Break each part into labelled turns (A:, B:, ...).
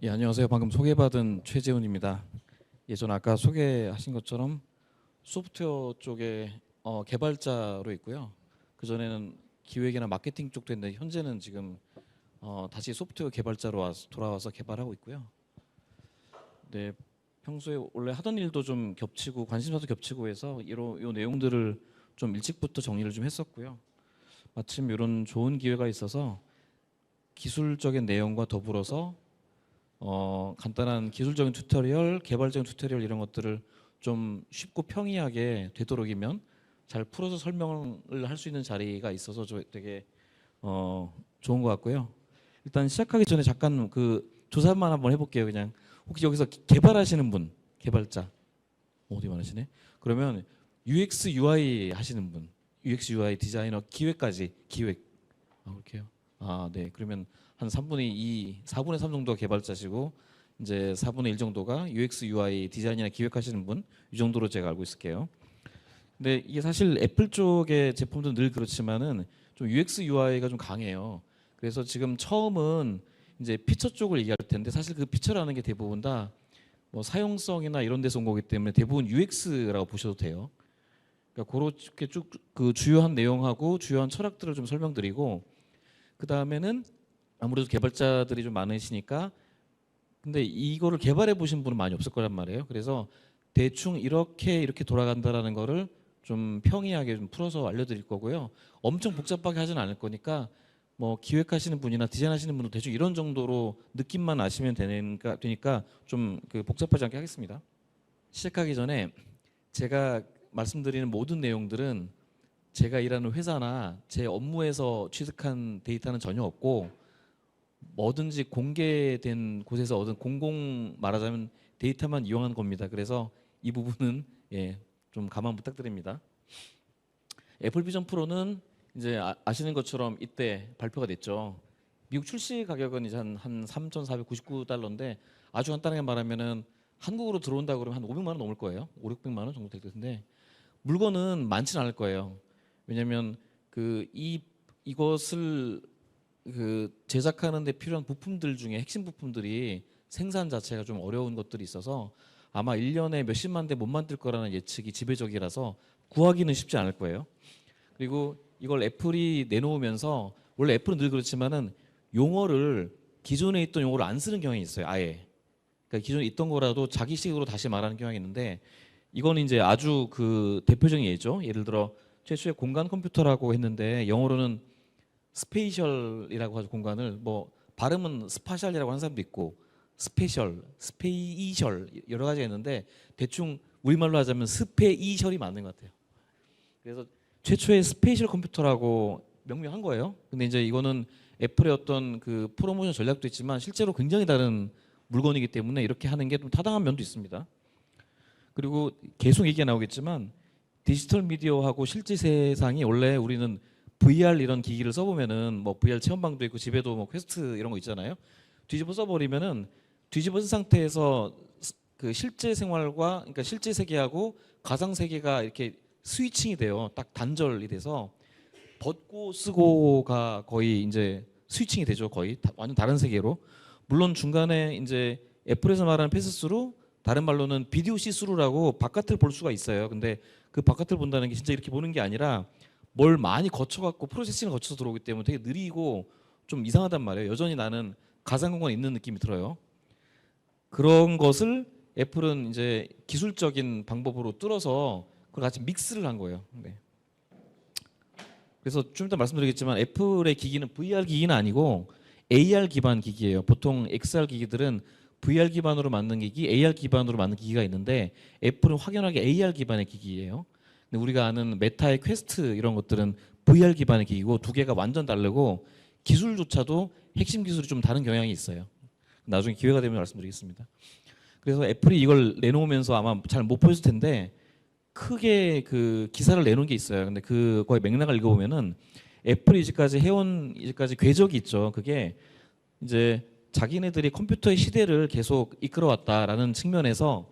A: 예, 안녕하세요. 방금 소개받은 최재훈입니다. 예, 전 아까 소개하신 것처럼 소프트웨어 쪽에 개발자로 있고요. 그전에는 기획이나 마케팅 쪽도 했는데 현재는 지금 다시 소프트웨어 개발자로 돌아와서 개발하고 있고요. 네, 평소에 원래 하던 일도 좀 겹치고 관심사도 겹치고 해서 요 내용들을 좀 일찍부터 정리를 좀 했었고요. 마침 이런 좋은 기회가 있어서 기술적인 내용과 더불어서 간단한 기술적인 튜토리얼, 개발적인 튜토리얼 이런 것들을 좀 쉽고 평이하게 되도록이면 잘 풀어서 설명을 할 수 있는 자리가 있어서 되게 좋은 것 같고요. 일단 시작하기 전에 잠깐 그 조사만 한번 해볼게요. 그냥 혹시 여기서 개발하시는 분, 개발자 어디 많으시네? 그러면 UX, UI 하시는 분, UX, UI 디자이너, 기획까지 기획. 그렇게요. 네. 그러면 한 3분의 2, 4분의 3 정도가 개발자시고 이제 4분의 1 정도가 UX, UI 디자인이나 기획하시는 분, 이 정도로 제가 알고 있을게요. 근데 이게 사실 애플 쪽의 제품도 늘 그렇지만은 좀 UX, UI가 좀 강해요. 그래서 지금 처음은 이제 피처 쪽을 얘기할 텐데 사실 그 피처라는 게 대부분 다 뭐 사용성이나 이런 데서 온 거기 때문에 대부분 UX라고 보셔도 돼요. 그러니까 그렇게 쭉 그 주요한 내용하고 주요한 철학들을 좀 설명드리고 그 다음에는 아무래도 개발자들이 좀 많으시니까 근데 이거를 개발해 보신 분은 많이 없을 거란 말이에요. 그래서 대충 이렇게 돌아간다라는 거를 좀 평이하게 좀 풀어서 알려드릴 거고요. 엄청 복잡하게 하진 않을 거니까 뭐 기획하시는 분이나 디자인하시는 분은 대충 이런 정도로 느낌만 아시면 되니까 좀 그 복잡하지 않게 하겠습니다. 시작하기 전에 제가 말씀드리는 모든 내용들은 제가 일하는 회사나 제 업무에서 취득한 데이터는 전혀 없고 뭐든지 공개된 곳에서 얻은 공공 말하자면 데이터만 이용한 겁니다. 그래서 이 부분은 예, 좀 가만 부탁드립니다. 애플 비전 프로는 이제 아시는 것처럼 이때 발표가 됐죠. 미국 출시 가격은 이제 한 3,499달러인데 아주 간단하게 말하면은 한국으로 들어온다 그러면 한 500만 원 넘을 거예요. 5, 600만 원 정도 될 텐데 물건은 많지는 않을 거예요. 왜냐하면 이것을 그 제작하는 데 필요한 부품들 중에 핵심 부품들이 생산 자체가 좀 어려운 것들이 있어서 아마 1년에 몇십만 대 못 만들 거라는 예측이 지배적이라서 구하기는 쉽지 않을 거예요. 그리고 이걸 애플이 내놓으면서 원래 애플은 늘 그렇지만은 용어를 기존에 있던 용어를 안 쓰는 경향이 있어요. 아예. 그러니까 기존에 있던 거라도 자기식으로 다시 말하는 경향이 있는데 이건 이제 아주 그 대표적인 예죠. 예를 들어 최초의 공간 컴퓨터라고 했는데 영어로는 스페이셜이라고 하죠. 공간을 뭐 발음은 스파셜이라고 하는 사람도 있고 스페셜, 스페이셜 여러 가지가 있는데 대충 우리말로 하자면 스페이셜이 맞는 것 같아요. 그래서 최초의 스페이셜 컴퓨터라고 명명한 거예요. 근데 이제 이거는 애플의 어떤 그 프로모션 전략도 있지만 실제로 굉장히 다른 물건이기 때문에 이렇게 하는 게 좀 타당한 면도 있습니다. 그리고 계속 얘기가 나오겠지만 디지털 미디어하고 실제 세상이 원래 우리는 VR 이런 기기를 써보면은 뭐 VR 체험방도 있고 집에도 뭐 퀘스트 이런 거 있잖아요. 뒤집어 써버리면은 뒤집어 쓴 상태에서 그 실제 생활과 그러니까 실제 세계하고 가상 세계가 이렇게 스위칭이 돼요. 딱 단절이 돼서 벗고 쓰고가 거의 이제 스위칭이 되죠. 거의 완전 다른 세계로. 물론 중간에 이제 애플에서 말하는 패스스루 다른 말로는 비디오 시스루라고 바깥을 볼 수가 있어요. 근데 그 바깥을 본다는 게 진짜 이렇게 보는 게 아니라 뭘 많이 거쳐갖고 프로세싱을 거쳐서 들어오기 때문에 되게 느리고 좀 이상하단 말이에요. 여전히 나는 가상 공간에 있는 느낌이 들어요. 그런 것을 애플은 이제 기술적인 방법으로 뚫어서 그걸 같이 믹스를 한 거예요. 네. 그래서 좀 이따 말씀드리겠지만 애플의 기기는 VR 기기는 아니고 AR 기반 기기예요. 보통 XR 기기들은 VR 기반으로 만든 기기, AR 기반으로 만든 기기가 있는데 애플은 확연하게 AR 기반의 기기예요. 근데 우리가 아는 메타의 퀘스트 이런 것들은 VR 기반의 기기고 두 개가 완전 다르고 기술조차도 핵심 기술이 좀 다른 경향이 있어요. 나중에 기회가 되면 말씀드리겠습니다. 그래서 애플이 이걸 내놓으면서 아마 잘 못 보셨을 텐데 크게 그 기사를 내놓은 게 있어요. 근데 그거의 맥락을 읽어보면은 애플이 이제까지 궤적이 있죠. 그게 이제 자기네들이 컴퓨터의 시대를 계속 이끌어왔다라는 측면에서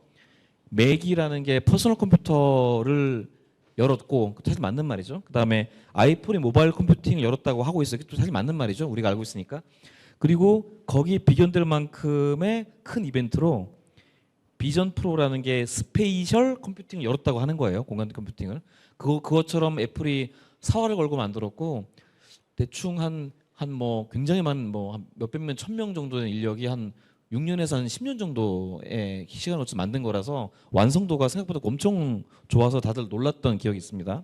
A: 맥이라는 게 퍼스널 컴퓨터를 열었고 사실 맞는 말이죠. 그다음에 아이폰이 모바일 컴퓨팅을 열었다고 하고 있어요. 또 사실 맞는 말이죠. 우리가 알고 있으니까. 그리고 거기 비견될 만큼의 큰 이벤트로 비전 프로라는 게 스페이셜 컴퓨팅을 열었다고 하는 거예요. 공간 컴퓨팅을. 그것처럼 애플이 사활을 걸고 만들었고 대충 한 뭐 굉장히 많은 뭐 몇백 명, 1,000명 정도의 인력이 한 6년에서 한 10년 정도의 시간을 거쳐 만든 거라서 완성도가 생각보다 엄청 좋아서 다들 놀랐던 기억이 있습니다.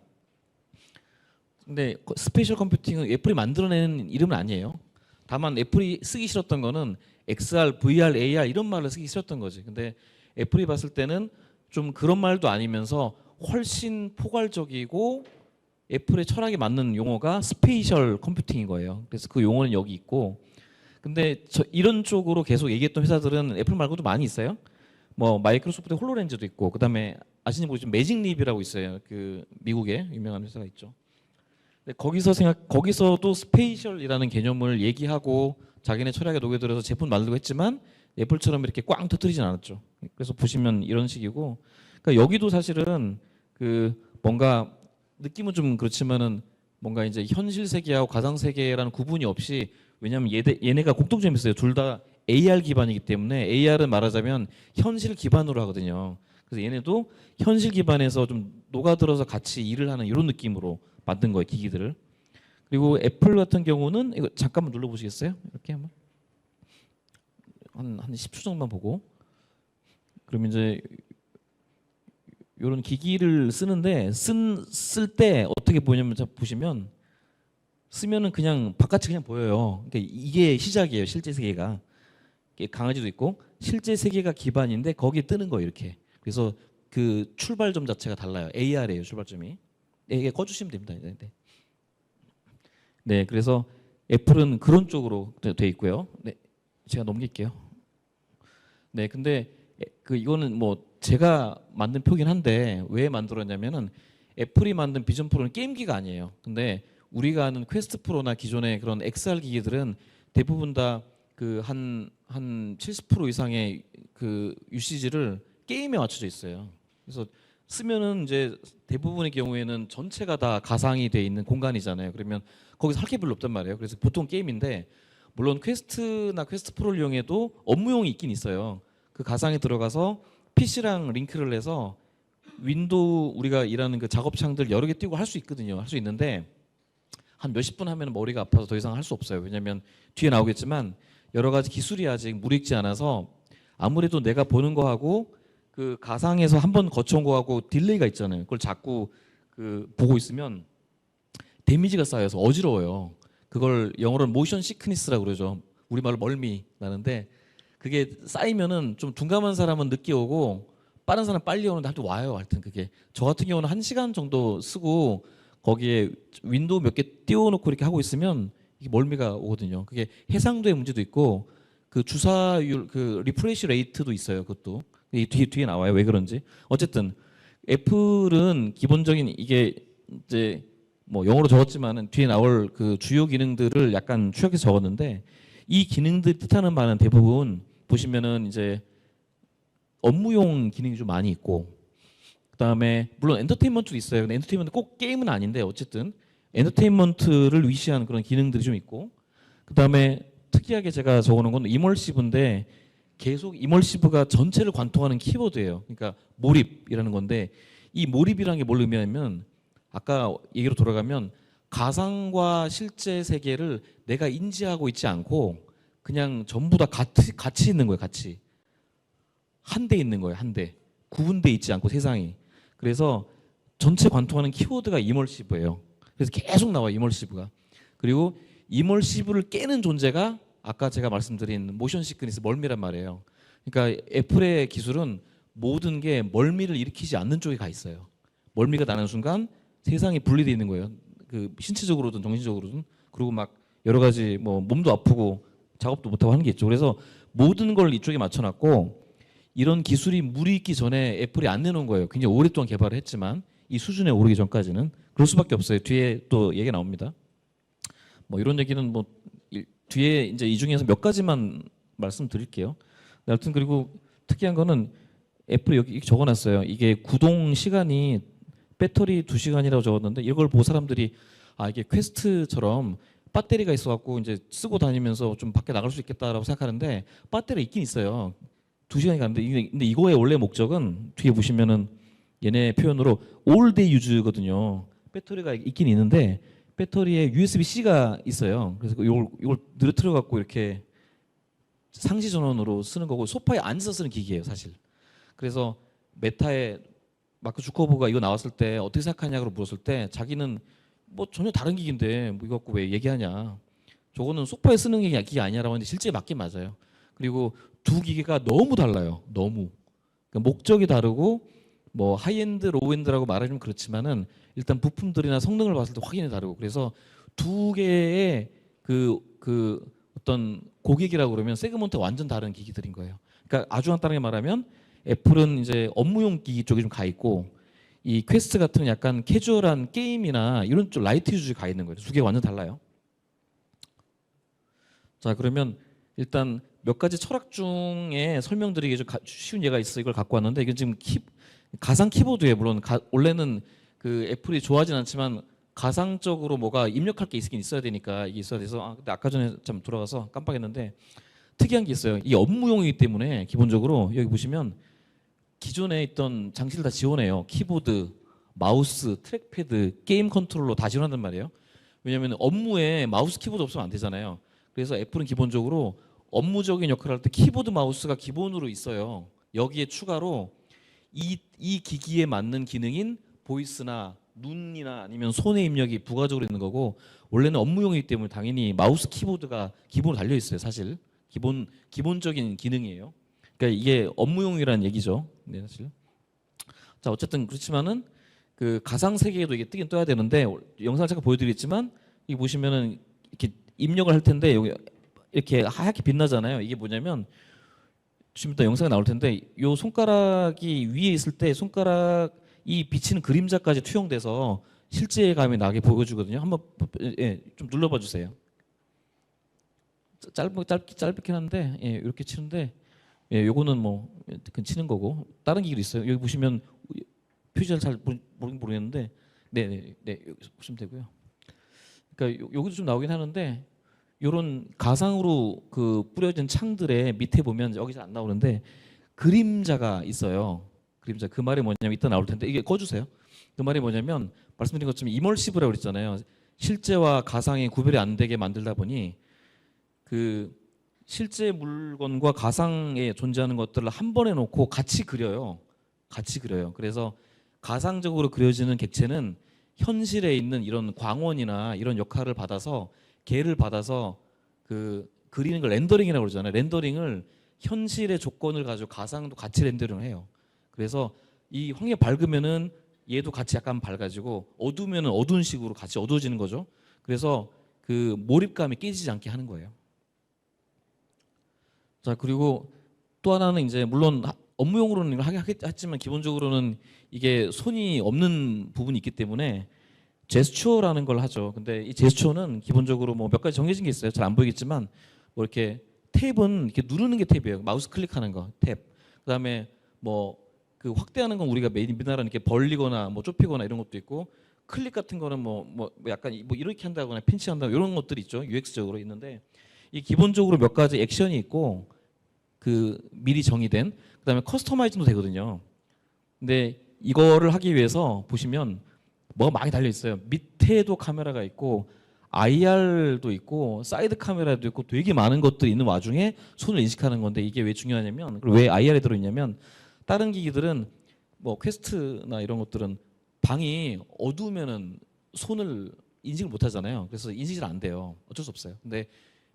A: 근데 스페셜 컴퓨팅은 애플이 만들어낸 이름은 아니에요. 다만 애플이 쓰기 싫었던 거는 XR, VR, AR 이런 말을 쓰기 싫었던 거지. 근데 애플이 봤을 때는 좀 그런 말도 아니면서 훨씬 포괄적이고 애플의 철학에 맞는 용어가 스페이셜 컴퓨팅인 거예요. 그래서 그 용어는 여기 있고, 근데 이런 쪽으로 계속 얘기했던 회사들은 애플 말고도 많이 있어요. 뭐 마이크로소프트 홀로렌즈도 있고, 그다음에 아시는지 모르지만 매직립이라고 있어요. 그 미국의 유명한 회사가 있죠. 근데 거기서도 스페이셜이라는 개념을 얘기하고 자기네 철학에 녹여들어서 제품 만들고 했지만 애플처럼 이렇게 꽝 터뜨리진 않았죠. 그래서 보시면 이런 식이고, 그러니까 여기도 사실은 그 뭔가 느낌은 좀 그렇지만은 뭔가 이제 현실 세계하고 가상 세계라는 구분이 없이, 왜냐하면 얘네가 공통점이 있어요. 둘 다 AR 기반이기 때문에 AR은 말하자면 현실 기반으로 하거든요. 그래서 얘네도 현실 기반에서 좀 녹아들어서 같이 일을 하는 이런 느낌으로 만든 거예요, 기기들을. 그리고 애플 같은 경우는 이거 잠깐만 눌러보시겠어요? 이렇게 한번 한 10초 정도만 보고, 그러면 이제 이런 기기를 쓰는데 쓸 때 어떻게 보냐면 보시면 쓰면은 그냥 바깥이 그냥 보여요. 그러니까 이게 시작이에요. 실제 세계가 강아지도 있고 실제 세계가 기반인데 거기에 뜨는 거예요. 이렇게. 그래서 그 출발점 자체가 달라요. AR이에요. 출발점이. 이게 꺼주시면 됩니다. 네. 네, 그래서 애플은 그런 쪽으로 돼 있고요. 네, 제가 넘길게요. 네, 근데 이거는 뭐 제가 만든 표긴 한데 왜 만들었냐면은 애플이 만든 비전 프로는 게임기가 아니에요. 근데 우리가 아는 퀘스트 프로나 기존의 그런 XR 기기들은 대부분 다 그 한 70% 이상의 그 유시지를 게임에 맞춰져 있어요. 그래서 쓰면은 이제 대부분의 경우에는 전체가 다 가상이 돼 있는 공간이잖아요. 그러면 거기서 할 게 별로 없단 말이에요. 그래서 보통 게임인데, 물론 퀘스트나 퀘스트 프로를 이용해도 업무용이 있긴 있어요. 그 가상에 들어가서 PC랑 링크를 해서 윈도우 우리가 일하는 그 작업창들 여러 개 띄고 할 수 있거든요. 할 수 있는데 한 몇십 분 하면 머리가 아파서 더 이상 할 수 없어요. 왜냐하면 뒤에 나오겠지만 여러 가지 기술이 아직 무르익지 않아서 아무래도 내가 보는 거하고 그 가상에서 한번 거쳐온 거하고 딜레이가 있잖아요. 그걸 자꾸 그 보고 있으면 데미지가 쌓여서 어지러워요. 그걸 영어로는 모션 시크니스라고 그러죠. 우리말로 멀미 나는데, 그게 쌓이면은 좀 둔감한 사람은 늦게 오고 빠른 사람 빨리 오는데 하여튼 와요. 하여튼 그게 저 같은 경우는 1시간 정도 쓰고 거기에 윈도우 몇 개 띄워놓고 이렇게 하고 있으면 이게 멀미가 오거든요. 그게 해상도의 문제도 있고 그 주사율 그 리프레시 레이트도 있어요. 그것도 이 뒤에 나와요. 왜 그런지. 어쨌든 애플은 기본적인 이게 이제 뭐 영어로 적었지만은 뒤에 나올 그 주요 기능들을 약간 추격해서 적었는데, 이 기능들 뜻하는 바는 대부분 보시면은 이제 업무용 기능이 좀 많이 있고, 그다음에 물론 엔터테인먼트도 있어요. 근데 엔터테인먼트 꼭 게임은 아닌데 어쨌든 엔터테인먼트를 위시하는 그런 기능들이 좀 있고, 그다음에 특이하게 제가 적어놓은 건 이멀시브인데, 계속 이멀시브가 전체를 관통하는 키워드예요. 그러니까 몰입이라는 건데, 이 몰입이라는 게 뭘 의미하냐면 아까 얘기로 돌아가면 가상과 실제 세계를 내가 인지하고 있지 않고 그냥 전부 다 같이 있는 거예요. 같이 한 대 있는 거예요. 한 대 구분돼 있지 않고 세상이. 그래서 전체 관통하는 키워드가 이멀시브예요. 그래서 계속 나와요. 이멀시브가. 그리고 이멀시브를 깨는 존재가 아까 제가 말씀드린 모션 시크니스, 멀미란 말이에요. 그러니까 애플의 기술은 모든 게 멀미를 일으키지 않는 쪽에 가 있어요. 멀미가 나는 순간 세상이 분리되어 있는 거예요. 그 신체적으로든 정신적으로든. 그리고 막 여러 가지 뭐 몸도 아프고 작업도 못하고 하는 게 있죠. 그래서 모든 걸 이쪽에 맞춰놨고, 이런 기술이 무르익기 전에 애플이 안 내놓은 거예요. 굉장히 오랫동안 개발을 했지만 이 수준에 오르기 전까지는 그럴 수밖에 없어요. 뒤에 또 얘기 나옵니다. 뭐 이런 얘기는 뭐 뒤에 이제 이 중에서 몇 가지만 말씀드릴게요. 하여튼 그리고 특이한 거는 애플이 여기 적어놨어요. 이게 구동 시간이 배터리 2시간이라고 적었는데, 이걸 보고 사람들이 아 이게 퀘스트처럼 배터리가 있어갖고 이제 쓰고 다니면서 좀 밖에 나갈 수 있겠다라고 생각하는데 배터리가 있긴 있어요. 2시간이 가는데 근데 이거의 원래 목적은 뒤에 보시면은 얘네 표현으로 all day use거든요. 배터리가 있긴 있는데 배터리에 USB-C가 있어요. 그래서 이걸 늘어뜨려 갖고 이렇게 상시 전원으로 쓰는 거고 소파에 앉아서 쓰는 기기예요, 사실. 그래서 메타의 마크 주커버가 이거 나왔을 때 어떻게 생각하냐고 물었을 때 자기는 뭐 전혀 다른 기기인데 뭐 이거 갖고 왜 얘기하냐. 저거는 소파에 쓰는 기기가 아니라고 하는데 실제 맞긴 맞아요. 그리고 두 기계가 너무 달라요. 너무. 그러니까 목적이 다르고 뭐 하이엔드, 로우엔드라고 말하면 그렇지만은 일단 부품들이나 성능을 봤을 때 확연히 다르고 그래서 두 개의 그 어떤 고객이라고 그러면 세그먼트 완전 다른 기기들인 거예요. 그러니까 아주 간단하게 말하면 애플은 이제 업무용 기기 쪽에 좀 가 있고 이 퀘스트 같은 약간 캐주얼한 게임이나 이런 쪽 라이트 유저에 가 있는 거예요. 두 개가 완전 달라요. 자, 그러면 일단 몇 가지 철학 중에 설명드리기 좀 쉬운 예가 있어 이걸 갖고 왔는데 이건 지금 가상 키보드에 물론 원래는 그 애플이 좋아하진 않지만 가상적으로 뭐가 입력할 게 있긴 있어야 되니까 이게 있어야 돼서 근데 아까 전에 좀 돌아가서 깜빡했는데 특이한 게 있어요. 이 업무용이기 때문에 기본적으로 여기 보시면 기존에 있던 장치를 다 지원해요. 키보드, 마우스, 트랙패드, 게임 컨트롤러 다 지원한단 말이에요. 왜냐하면 업무에 마우스, 키보드 없으면 안 되잖아요. 그래서 애플은 기본적으로 업무적인 역할을 할 때 키보드, 마우스가 기본으로 있어요. 여기에 추가로 이 기기에 맞는 기능인 보이스나 눈이나 아니면 손의 입력이 부가적으로 있는 거고 원래는 업무용이기 때문에 당연히 마우스, 키보드가 기본으로 달려 있어요. 사실 기본적인 기능이에요. 그러니까 이게 업무용이라는 얘기죠. 네, 사실. 자, 어쨌든 그렇지만은 그 가상 세계에도 이게 뜨긴 떠야 되는데 영상을 잠깐 보여드리겠지만 이 보시면은 이렇게 입력을 할 텐데 여기 이렇게 하얗게 빛나잖아요. 이게 뭐냐면 지금 이따 영상이 나올 텐데 요 손가락이 위에 있을 때 손가락이 비치는 그림자까지 투영돼서 실제감이 나게 보여주거든요. 한번 좀 눌러봐 주세요. 짧긴 한데 이렇게 치는데 요거는 뭐 치는 거고 다른 기기도 있어요. 여기 보시면 표지를 잘 모르겠는데 네 여기 보시면 되고요. 그러니까 여기도 좀 나오긴 하는데 요런 가상으로 그 뿌려진 창들의 밑에 보면 여기 잘 안 나오는데 그림자가 있어요. 그림자 그 말이 뭐냐면 이따 나올 텐데 이게 꺼주세요. 그 말이 뭐냐면 말씀드린 것처럼 이멀시브라고 그랬잖아요. 실제와 가상이 구별이 안 되게 만들다 보니 그 실제 물건과 가상에 존재하는 것들을 한 번에 놓고 같이 그려요. 같이 그려요. 그래서 가상적으로 그려지는 객체는 현실에 있는 이런 광원이나 이런 역할을 받아서 개를 받아서 그 그리는 걸 렌더링이라고 그러잖아요. 렌더링을 현실의 조건을 가지고 가상도 같이 렌더링을 해요. 그래서 이 환경이 밝으면은 얘도 같이 약간 밝아지고 어두우면은 어두운 식으로 같이 어두워지는 거죠. 그래서 그 몰입감이 깨지지 않게 하는 거예요. 자, 그리고 또 하나는 이제 물론 업무용으로는 이걸 하겠지만 기본적으로는 이게 손이 없는 부분이 있기 때문에 제스처라는 걸 하죠. 근데 이 제스처는 기본적으로 뭐 몇 가지 정해진 게 있어요. 잘 안 보이겠지만 뭐 이렇게 탭은 이렇게 누르는 게 탭이에요. 마우스 클릭하는 거 탭. 그다음에 뭐 그 확대하는 건 우리가 우리나라는 이렇게 벌리거나 뭐 좁히거나 이런 것도 있고 클릭 같은 거는 뭐 약간 뭐 이렇게 한다거나 핀치한다거나 이런 것들이 있죠. UX적으로 있는데 이 기본적으로 몇 가지 액션이 있고 그 미리 정의된 그다음에 커스터마이징도 되거든요. 근데 이거를 하기 위해서 보시면 뭐가 많이 달려 있어요. 밑에도 카메라가 있고 IR도 있고 사이드 카메라도 있고 되게 많은 것들이 있는 와중에 손을 인식하는 건데 이게 왜 중요하냐면 왜 IR에 들어있냐면 다른 기기들은 뭐 퀘스트나 이런 것들은 방이 어두우면은 손을 인식을 못 하잖아요. 그래서 인식이 잘 안 돼요. 어쩔 수 없어요. 근데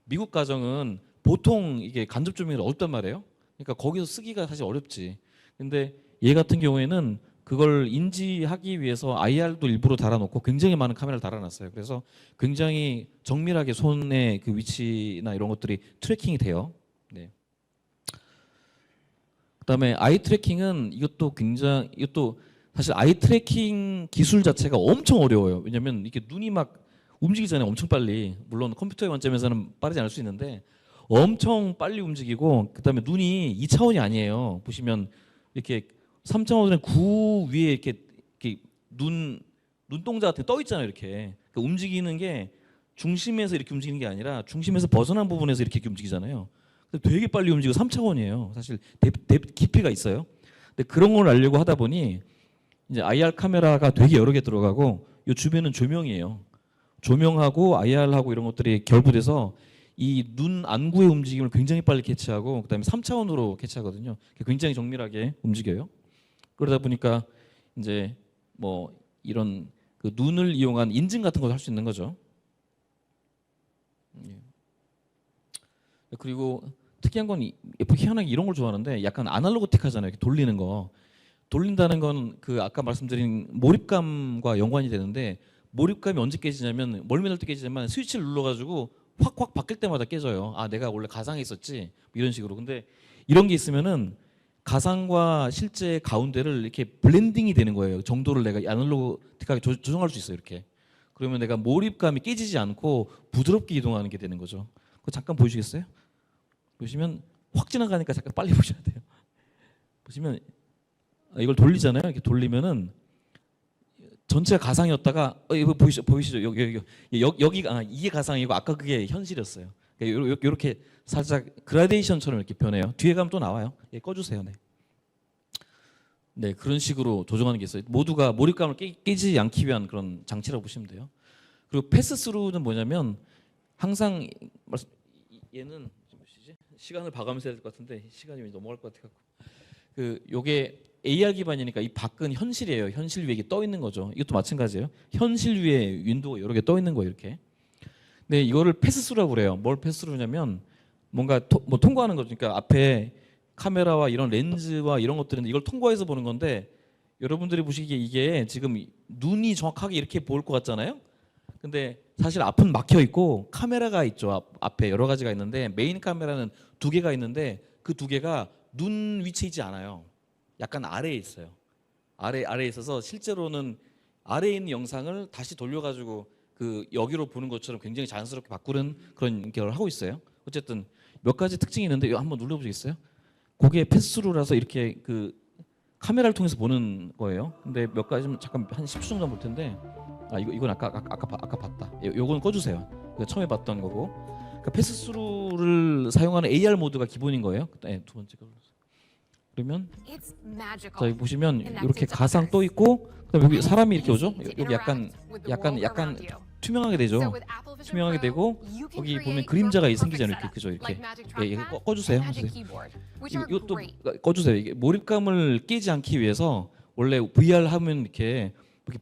A: 미국 가정은 보통 이게 간접 조명이 어렵단 말이에요. 그러니까 거기서 쓰기가 사실 어렵지. 근데 얘 같은 경우에는 그걸 인지하기 위해서 IR도 일부러 달아놓고 굉장히 많은 카메라를 달아놨어요. 그래서 굉장히 정밀하게 손의 그 위치나 이런 것들이 트래킹이 돼요. 네. 그다음에 아이 트래킹은 이것도 사실 아이 트래킹 기술 자체가 엄청 어려워요. 왜냐면 이게 눈이 막 움직이잖아요. 엄청 빨리. 물론 컴퓨터의 관점에서는 빠르지 않을 수 있는데 엄청 빨리 움직이고 그다음에 눈이 2차원이 아니에요. 보시면 이렇게 3차원은 구 위에 이렇게 눈동자 같은 게 떠 있잖아요. 이렇게 그러니까 움직이는 게 중심에서 이렇게 움직이는 게 아니라 중심에서 벗어난 부분에서 이렇게 움직이잖아요. 근데 되게 빨리 움직이고 3차원이에요. 사실 깊이가 있어요. 근데 그런 걸 알려고 하다 보니 이제 IR 카메라가 되게 여러 개 들어가고 이 주변은 조명이에요. 조명하고 IR하고 이런 것들이 결부돼서 이 눈 안구의 움직임을 굉장히 빨리 캐치하고 그다음에 3차원으로 캐치하거든요. 굉장히 정밀하게 움직여요. 그러다 보니까 이제 뭐 이런 그 눈을 이용한 인증 같은 걸 할 수 있는 거죠. 그리고 특이한 건 희한하게 이런 걸 좋아하는데 약간 아날로그틱하잖아요. 이렇게 돌리는 거. 돌린다는 건 그 아까 말씀드린 몰입감과 연관이 되는데 몰입감이 언제 깨지냐면 멀미날 때 깨지지만 스위치를 눌러가지고 확확 바뀔 때마다 깨져요. 아 내가 원래 가상에 있었지 이런 식으로. 근데 이런 게 있으면은 가상과 실제 가운데를 이렇게 블렌딩이 되는 거예요. 정도를 내가 아날로그틱하게 조정할 수 있어요. 이렇게. 그러면 내가 몰입감이 깨지지 않고 부드럽게 이동하는 게 되는 거죠. 그거 잠깐 보여주시겠어요? 보시면 확 지나가니까 잠깐 빨리 보셔야 돼요. 보시면 이걸 돌리잖아요. 이렇게 돌리면은 전체가 가상이었다가 이거 보이시죠? 여기가 이게 가상이고 아까 그게 현실이었어요. 이렇게 살짝 그라데이션처럼 이렇게 변해요. 뒤에 가면 또 나와요. 예, 꺼주세요. 네. 네, 그런 식으로 조정하는 게 있어요. 모두가 몰입감을 깨지 않기 위한 그런 장치라고 보시면 돼요. 그리고 패스스루는 뭐냐면 항상 얘는 시간을 봐가면서 해야 될 것 같은데 시간이 넘어갈 것 같아요. 그 요게 AR 기반이니까 이 밖은 현실이에요. 현실 위에 이게 떠 있는 거죠. 이것도 마찬가지예요. 현실 위에 윈도우가 여러 개 떠 있는 거예요. 이렇게. 근데 이거를 패스스루라고 그래요. 뭘 패스스루냐면 뭔가 뭐 통과하는 거죠. 그러니까 앞에 카메라와 이런 렌즈와 이런 것들은 이걸 통과해서 보는 건데 여러분들이 보시기에 이게 지금 눈이 정확하게 이렇게 보일 것 같잖아요. 근데 사실 앞은 막혀 있고 카메라가 있죠. 앞에 여러 가지가 있는데 메인 카메라는 2개가 있는데 그 2개가 눈 위치에 있지 않아요. 약간 아래에 있어요. 아래에 있어서 실제로는 아래에 있는 영상을 다시 돌려가지고 그 여기로 보는 것처럼 굉장히 자연스럽게 바꾸는 그런 걸 하고 있어요. 어쨌든 몇 가지 특징이 있는데 이거 한번 눌러보시겠어요? 그게 패스스루라서 이렇게 그 카메라를 통해서 보는 거예요. 근데 몇 가지 잠깐 한 10초 정도 볼 텐데 이건 아까 봤다. 요거는 꺼주세요. 이거 처음에 봤던 거고. 그러니까 패스스루를 사용하는 AR 모드가 기본인 거예요. 네, 두 번째 거. 그러면 자 여기 보시면 이렇게 가상 떠 있고 그다음에 여기 사람이 이렇게 오죠. 여기 약간 투명하게 되죠. 투명하게 되고 여기 보면 그림자가 생기잖아요. 이렇게 그죠? 이렇게 예, 꺼주세요. 이것도 꺼주세요. 이게 몰입감을 깨지 않기 위해서 원래 VR 하면 이렇게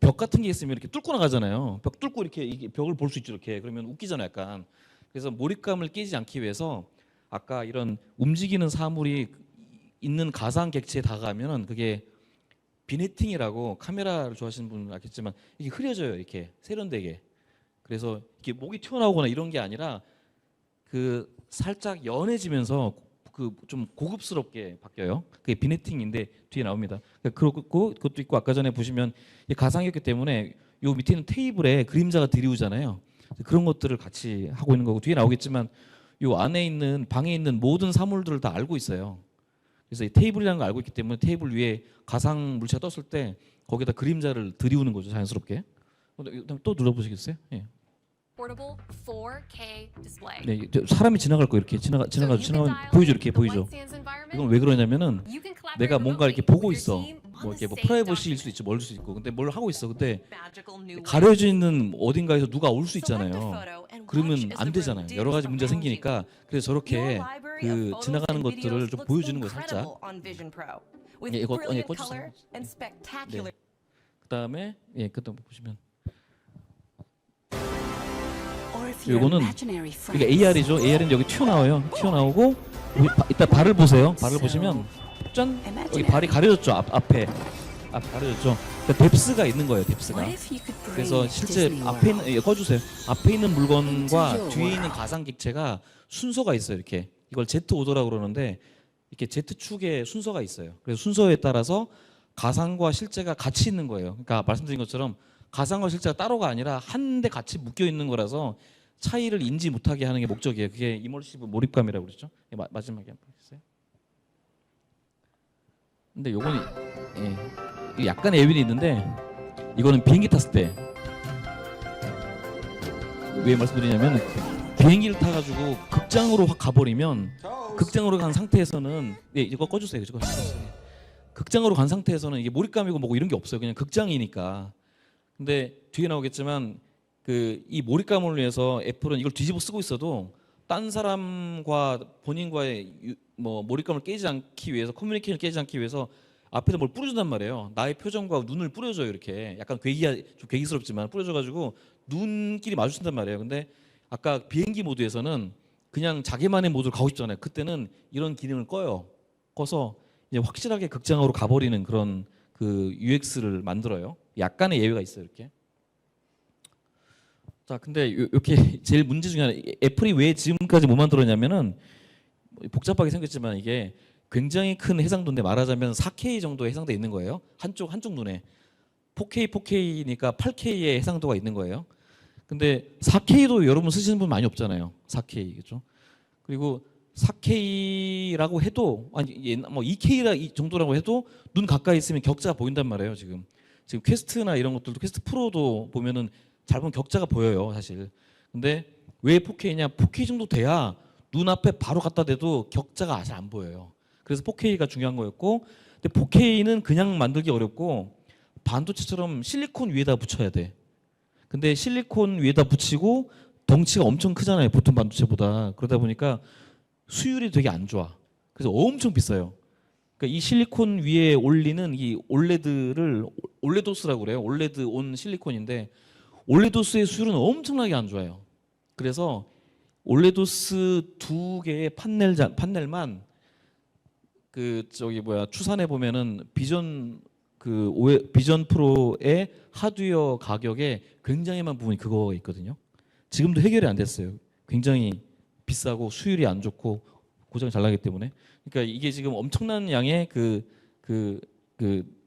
A: 벽 같은 게 있으면 이렇게 뚫고 나가잖아요. 벽 뚫고 이렇게 벽을 볼 수 있죠. 이렇게 그러면 웃기잖아요. 약간. 그래서 몰입감을 깨지 않기 위해서 아까 이런 움직이는 사물이 있는 가상 객체에 다가가면은 그게 비네팅이라고 카메라를 좋아하시는 분은 알겠지만 이게 흐려져요. 이렇게 세련되게. 그래서 이게 목이 튀어나오거나 이런 게 아니라 그 살짝 연해지면서 그 좀 고급스럽게 바뀌어요. 그게 비네팅인데 뒤에 나옵니다. 그렇고 그것도 있고 아까 전에 보시면 가상이었기 때문에 요 밑에 있는 테이블에 그림자가 드리우잖아요. 그런 것들을 같이 하고 있는 거고 뒤에 나오겠지만 요 안에 있는 방에 있는 모든 사물들을 다 알고 있어요. 그래서 이 테이블이라는 걸 알고 있기 때문에 테이블 위에 가상 물체가 떴을 때 거기다 그림자를 들이우는 거죠. 자연스럽게. 또 눌러보시겠어요? 예.
B: Portable 4K display.
A: 네, 사람이 지나갈 거 이렇게 지나가 보이죠 이렇게 보이죠. 이건 왜 그러냐면은 내가 뭔가 이렇게 보고 있어. 뭐 이렇게 뭐 프라이버시일 수도 있지, 멀 수도 있고. 근데 뭘 하고 있어. 근데 가려져 있는 어딘가에서 누가 올 수 있잖아요. 그러면 안 되잖아요. 여러 가지 문제가 생기니까. 그래서 저렇게 그 지나가는 것들을 좀 보여주는 거예요, 살짝. 예, 이거 꺼주세요. 네. 그다음에 예, 그다음 보시면 요거는 이게 AR이죠. AR은 여기 튀어나와요. 튀어나오고 이따 발을 보세요. 발을 보시면 짠 여기 발이 가려졌죠. 앞에 가려졌죠. 그러니까 뎁스가 있는 거예요. 뎁스가. 그래서 실제 앞에 있는 꺼주세요. 앞에 있는 물건과 뒤에 있는 가상 객체가 순서가 있어요. 이렇게 이걸 Z 오더라고 그러는데 이렇게 Z 축에 순서가 있어요. 그래서 순서에 따라서 가상과 실제가 같이 있는 거예요. 그러니까 말씀드린 것처럼 가상과 실제가 따로가 아니라 한데 같이 묶여 있는 거라서 차이를 인지 못하게 하는 게 목적이에요. 그게 이머시브 몰입감이라고 그러죠. 예, 마지막에 한번 보세요. 근데 요거는 예, 약간의 예민이 있는데 이거는 비행기 탔을 때 왜 말씀드리냐면 비행기를 타가지고 극장으로 확 가버리면 극장으로 간 상태에서는 이거 꺼주세요. 이거 꺼주세요. 극장으로 간 상태에서는 이게 몰입감이고 뭐고 이런 게 없어요. 그냥 극장이니까. 근데 뒤에 나오겠지만 이 몰입감을 위해서 애플은 이걸 뒤집어 쓰고 있어도 딴 사람과 본인과의 몰입감을 깨지 않기 위해서 커뮤니케이션을 깨지 않기 위해서 앞에다 뭘 뿌려준단 말이에요. 나의 표정과 눈을 뿌려줘요. 이렇게 약간 좀 괴기스럽지만 뿌려줘가지고 눈길이 마주친단 말이에요. 근데 아까 비행기 모드에서는 그냥 자기만의 모드로 가고 싶잖아요. 그때는 이런 기능을 꺼서 이제 확실하게 극장으로 가버리는 그런 UX를 만들어요. 약간의 예외가 있어요. 이렇게. 자, 근데 이렇게 제일 문제 중에 하나, 애플이 왜 지금까지 못 만들었냐면은 복잡하게 생겼지만 이게 굉장히 큰 해상도인데 말하자면 4K 정도에 해상돼 있는 거예요. 한쪽 눈에 4K니까 8K의 해상도가 있는 거예요. 근데 4K도 여러분 쓰시는 분 많이 없잖아요. 4K 그렇죠? 그리고 4K라고 해도 아니 뭐 2K 정도라고 해도 눈 가까이 있으면 격자가 보인단 말이에요. 지금 퀘스트나 이런 것들도 퀘스트 프로도 보면은 잘 보면 격자가 보여요, 사실. 근데 왜 4K냐? 4K 정도 돼야 눈앞에 바로 갖다 대도 격자가 잘 안 보여요. 그래서 4K가 중요한 거였고, 근데 4K는 그냥 만들기 어렵고 반도체처럼 실리콘 위에다 붙여야 돼. 근데 실리콘 위에다 붙이고 덩치가 엄청 크잖아요, 보통 반도체보다. 그러다 보니까 수율이 되게 안 좋아. 그래서 엄청 비싸요. 그러니까 이 실리콘 위에 올리는 이 올레도스라고 그래요. 올레드 온 실리콘인데 올레도스의 수율은 엄청나게 안 좋아요. 그래서 올레도스 2개의 판넬만 추산해 보면은 비전 프로의 하드웨어 가격에 굉장히만 부분이 그거 있거든요. 지금도 해결이 안 됐어요. 굉장히 비싸고 수율이 안 좋고 고장이 잘 나기 때문에. 그러니까 이게 지금 엄청난 양의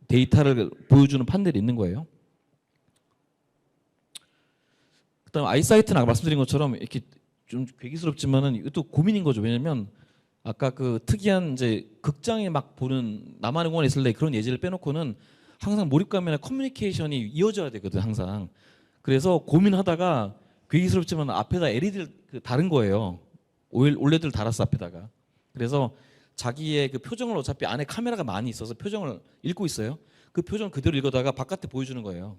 A: 데이터를 보여주는 판넬이 있는 거예요. 그다음 아이사이트는 아까 말씀드린 것처럼 이렇게 좀 괴기스럽지만은 이것도 고민인 거죠. 왜냐면 아까 특이한 이제 극장에 막 보는 나만의 공원에 있을 때 그런 예제를 빼놓고는 항상 몰입감이나 커뮤니케이션이 이어져야 되거든 항상. 그래서 고민하다가 괴기스럽지만 앞에다 LED를 다른 거예요. 올레드를 달았어 앞에다가. 그래서 자기의 표정을 어차피 안에 카메라가 많이 있어서 표정을 읽고 있어요. 그 표정 그대로 읽어다가 바깥에 보여주는 거예요.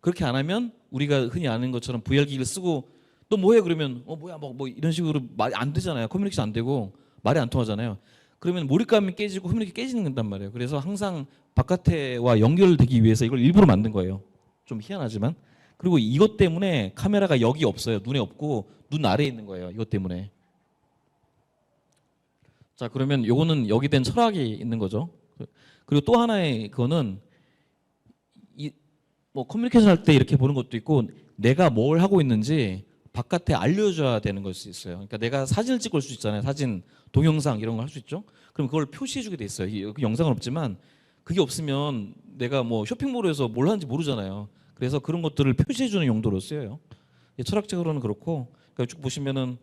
A: 그렇게 안 하면 우리가 흔히 아는 것처럼 VR기기를 쓰고 너 뭐해 그러면 뭐야 뭐 이런 식으로 말이 안 되잖아요. 커뮤니케이션 안 되고 말이 안 통하잖아요. 그러면 몰입감이 깨지고 커뮤니케이션이 깨지는 말이에요. 그래서 항상 바깥에와 연결되기 위해서 이걸 일부러 만든 거예요. 좀 희한하지만. 그리고 이것 때문에 카메라가 여기 없어요. 눈에 없고 눈 아래에 있는 거예요. 이것 때문에. 자, 그러면 요거는 여기 된 철학이 있는 거죠. 그리고 또 하나의 그거는 커뮤니케이션 할 때 이렇게 보는 것도 있고 내가 뭘 하고 있는지 바깥에 알려줘야 되는 걸 수 있어요. 그러니까 내가 사진을 찍고 올 수 있잖아요. 사진, 동영상 이런 걸 할 수 있죠. 그럼 그걸 표시해주게 돼 있어요. 그 영상은 없지만 그게 없으면 내가 쇼핑몰에서 뭘 하는지 모르잖아요. 그래서 그런 것들을 표시해주는 용도로 쓰여요. 철학적으로는 그렇고 그러니까 쭉 보시면은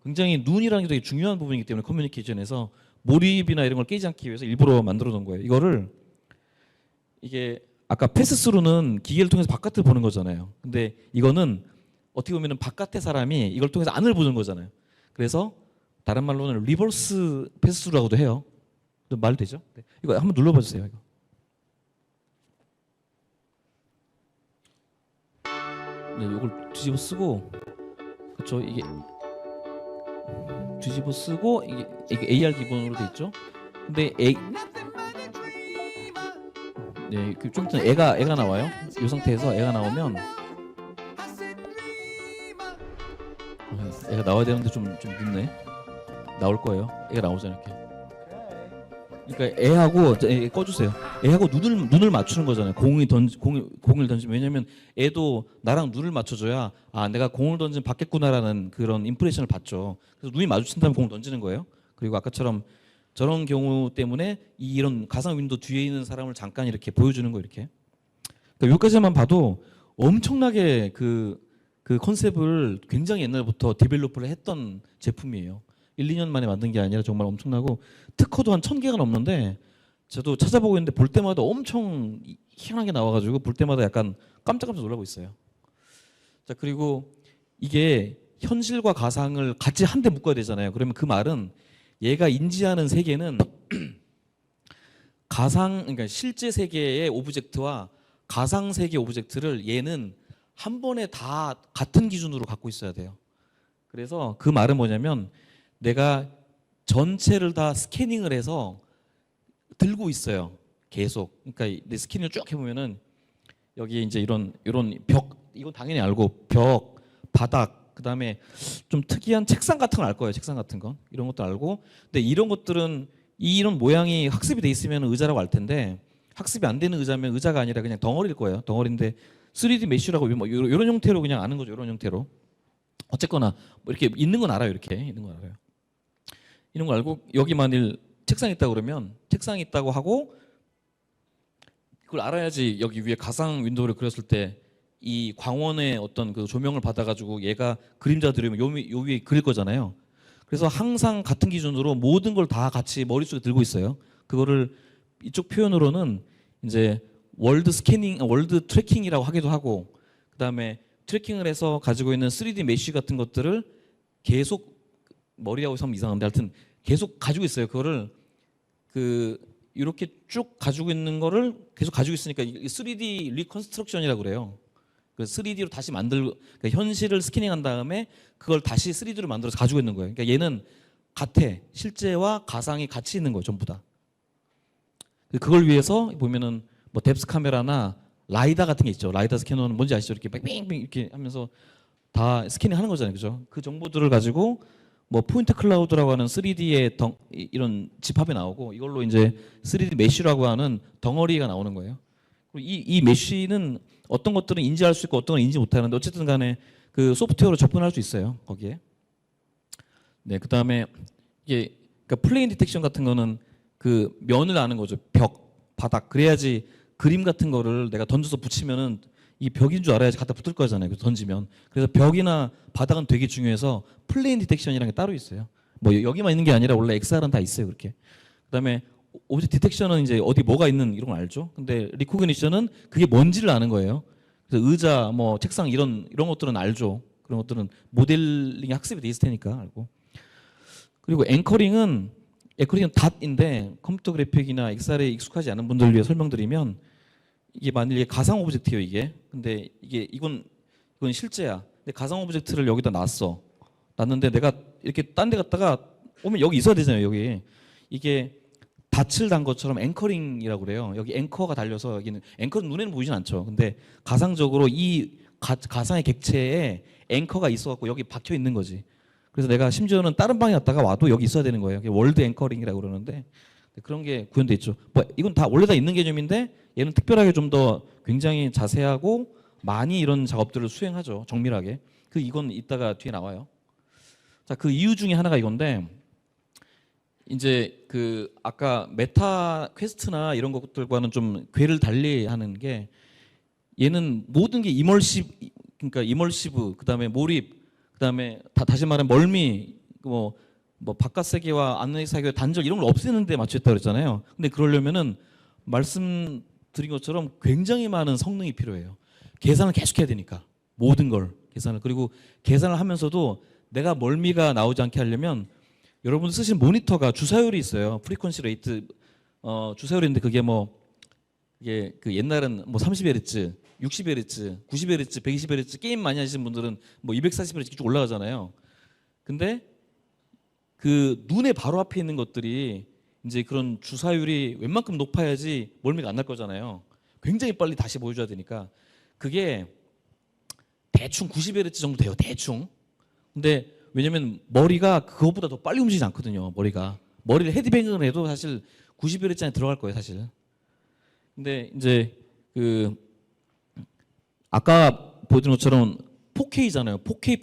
A: 굉장히 눈이라는 게 되게 중요한 부분이기 때문에 커뮤니케이션에서 몰입이나 이런 걸 깨지 않기 위해서 일부러 만들어 놓은 거예요. 이게 아까 패스스루는 기계를 통해서 바깥을 보는 거잖아요. 근데 이거는 어떻게 보면 바깥의 사람이 이걸 통해서 안을 보는 거잖아요. 그래서 다른 말로는 리버스 패스스루라고도 해요. 말 되죠? 네. 이거 한번 눌러봐 주세요. 이거. 네, 이걸 뒤집어 쓰고 그렇죠? 이게 뒤집어 쓰고 이게 AR 기본으로 돼 있죠? 근데 네, 좀 전에 애가 나와요. 이 상태에서 애가 나오면 애가 나와야 되는데 좀 늦네. 나올 거예요. 애가 나오잖아요. 이렇게. 그러니까 애하고 꺼주세요. 애하고 눈을 맞추는 거잖아요. 공을 던지면 왜냐면 애도 나랑 눈을 맞춰줘야 내가 공을 던지면 받겠구나라는 그런 임프레션을 받죠. 그래서 눈이 마주친 다음에 공을 던지는 거예요. 그리고 아까처럼 저런 경우 때문에 이런 가상 윈도 뒤에 있는 사람을 잠깐 이렇게 보여주는 거 이렇게. 그러니까 여기까지만 봐도 엄청나게 그 컨셉을 굉장히 옛날부터 디벨로퍼를 했던 제품이에요. 1, 2년 만에 만든 게 아니라 정말 엄청나고 특허도 한 1000개가 넘는데 저도 찾아보고 있는데 볼 때마다 엄청 희한하게 나와가지고 볼 때마다 약간 깜짝깜짝 놀라고 있어요. 자, 그리고 이게 현실과 가상을 같이 한데 묶어야 되잖아요. 그러면 그 말은 얘가 인지하는 세계는 그러니까 실제 세계의 오브젝트와 가상 세계 오브젝트를 얘는 한 번에 다 같은 기준으로 갖고 있어야 돼요. 그래서 그 말은 뭐냐면 내가 전체를 다 스캐닝을 해서 들고 있어요. 계속. 그러니까 내 스캐닝을 쭉 해보면은 여기 이제 이런 벽, 이건 당연히 알고 벽, 바닥, 그 다음에 좀 특이한 책상 같은 걸 알 거예요. 책상 같은 건 이런 것도 알고. 근데 이런 것들은 이런 모양이 학습이 돼 있으면 의자라고 알 텐데 학습이 안 되는 의자면 의자가 아니라 그냥 덩어리일 거예요. 덩어리인데 3D 메쉬라고 뭐 이런 형태로 그냥 아는 거죠. 이런 형태로. 어쨌거나 뭐 이렇게 있는 건 알아요. 이렇게 있는 건 알아요. 이런 거 알고 여기 만일 책상 있다고 그러면 책상이 있다고 하고 그걸 알아야지 여기 위에 가상 윈도우를 그렸을 때 이 광원의 어떤 그 조명을 받아가지고 얘가 그림자 들으면 요 위에 그릴 거잖아요. 그래서 항상 같은 기준으로 모든 걸 다 같이 머릿속에 들고 있어요. 그거를 이쪽 표현으로는 이제 월드 스캐닝, 월드 트래킹이라고 하기도 하고, 그 다음에 트래킹을 해서 가지고 있는 3D 메쉬 같은 것들을 계속 머리라고 하면 이상한데 하여튼 계속 가지고 있어요. 그거를 이렇게 쭉 가지고 있는 거를 계속 가지고 있으니까 3D 리컨스트럭션이라고 그래요. 그 3D로 다시 그러니까 현실을 스캐닝한 다음에 그걸 다시 3D로 만들어서 가지고 있는 거예요. 그러니까 얘는 같아. 실제와 가상이 같이 있는 거예요. 전부 다. 그걸 위해서 보면은 뭐 뎁스 카메라나 라이다 같은 게 있죠. 라이다 스캐너는 뭔지 아시죠? 이렇게 뺑뺑뺑 이렇게 하면서 다 스캐닝 하는 거잖아요. 그죠? 그 정보들을 가지고 뭐 포인트 클라우드라고 하는 3D의 이런 집합이 나오고 이걸로 이제 3D 메쉬라고 하는 덩어리가 나오는 거예요. 그리고 이 메쉬는 어떤 것들은 인지할 수 있고 어떤 건 인지 못하는데 어쨌든 간에 그 소프트웨어로 접근할 수 있어요. 거기에. 네, 그다음에 이게 그러니까 플레인 디텍션 같은 거는 그 면을 아는 거죠. 벽, 바닥. 그래야지 그림 같은 거를 내가 던져서 붙이면은 이 벽인 줄 알아야지 갖다 붙을 거잖아요. 던지면. 그래서 벽이나 바닥은 되게 중요해서 플레인 디텍션이라는 게 따로 있어요. 뭐 여기만 있는 게 아니라 원래 XR은 다 있어요. 그렇게. 그다음에 오브젝트 디텍션은 이제 어디 뭐가 있는 이런 걸 알죠. 근데 리코그니션은 그게 뭔지를 아는 거예요. 그래서 의자, 뭐 책상 이런 것들은 알죠. 그런 것들은 모델링이 학습이 돼 있을 테니까 알고. 그리고 앵커링은 닷인데 컴퓨터 그래픽이나 XR에 익숙하지 않은 분들을 위해 설명드리면 이게 만일에 가상 오브젝트예요 이게. 근데 이건 실제야. 근데 가상 오브젝트를 여기다 놨는데 내가 이렇게 딴 데 갔다가 오면 여기 있어야 되잖아요. 여기 이게 닻을 단 것처럼 앵커링이라고 그래요. 여기 앵커가 달려서 여기는 앵커는 눈에는 보이진 않죠. 근데 가상적으로 이 가상의 객체에 앵커가 있어갖고 여기 박혀 있는 거지. 그래서 내가 심지어는 다른 방에 갔다가 와도 여기 있어야 되는 거예요. 월드 앵커링이라고 그러는데 그런 게 구현돼 있죠. 뭐 이건 다 원래 다 있는 개념인데 얘는 특별하게 좀 더 굉장히 자세하고 많이 이런 작업들을 수행하죠. 정밀하게. 이건 이따가 뒤에 나와요. 자, 그 이유 중에 하나가 이건데 이제 아까 메타 퀘스트나 이런 것들과는 좀 궤를 달리하는 게 얘는 모든 게 그러니까 이멀시브, 그다음에 몰입, 그다음에 다시 말하면 멀미, 뭐 바깥 세계와 안의 세계의 단절 이런 걸 없애는 데 맞춰 있다고 그랬잖아요. 근데 그러려면은 말씀드린 것처럼 굉장히 많은 성능이 필요해요. 계산을 계속 해야 되니까 모든 걸 계산을. 그리고 계산을 하면서도 내가 멀미가 나오지 않게 하려면 여러분 쓰신 모니터가 주사율이 있어요. 프리퀀시 레이트 주사율인데 그게 이게 옛날은 30Hz, 60Hz, 90Hz, 120Hz 게임 많이 하시는 분들은 240Hz 쭉 올라가잖아요. 근데 눈에 바로 앞에 있는 것들이 이제 그런 주사율이 웬만큼 높아야지 멀미가 안 날 거잖아요. 굉장히 빨리 다시 보여줘야 되니까 그게 대충 90Hz 정도 돼요. 대충. 근데 왜냐면 머리가 그것보다 더 빨리 움직이지 않거든요. 머리를 헤드뱅잉을 해도 사실 90Hz 안에 들어갈 거예요, 사실. 근데 이제 아까 보여드린 것처럼 4K잖아요. 4K,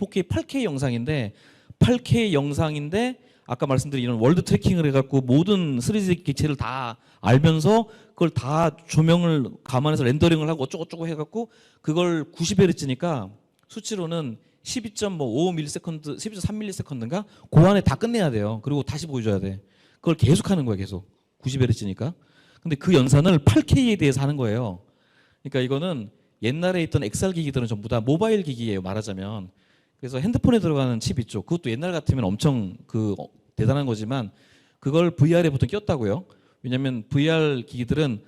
A: 8K 영상인데 아까 말씀드린 이런 월드 트래킹을 해갖고 모든 3D 객체를 다 알면서 그걸 다 조명을 감안해서 렌더링을 하고 어쩌고저쩌고 해갖고 그걸 90Hz니까 수치로는 12.5ms, 12.3ms인가? 그 안에 다 끝내야 돼요. 그리고 다시 보여줘야 돼. 그걸 계속 하는 거야, 계속. 90Hz니까. 근데 그 연산을 8K에 대해서 하는 거예요. 그러니까 이거는 옛날에 있던 XR 기기들은 전부 다 모바일 기기예요, 말하자면. 그래서 핸드폰에 들어가는 칩 있죠. 그것도 옛날 같으면 엄청 대단한 거지만 그걸 VR에 보통 꼈다고요. 왜냐하면 VR 기기들은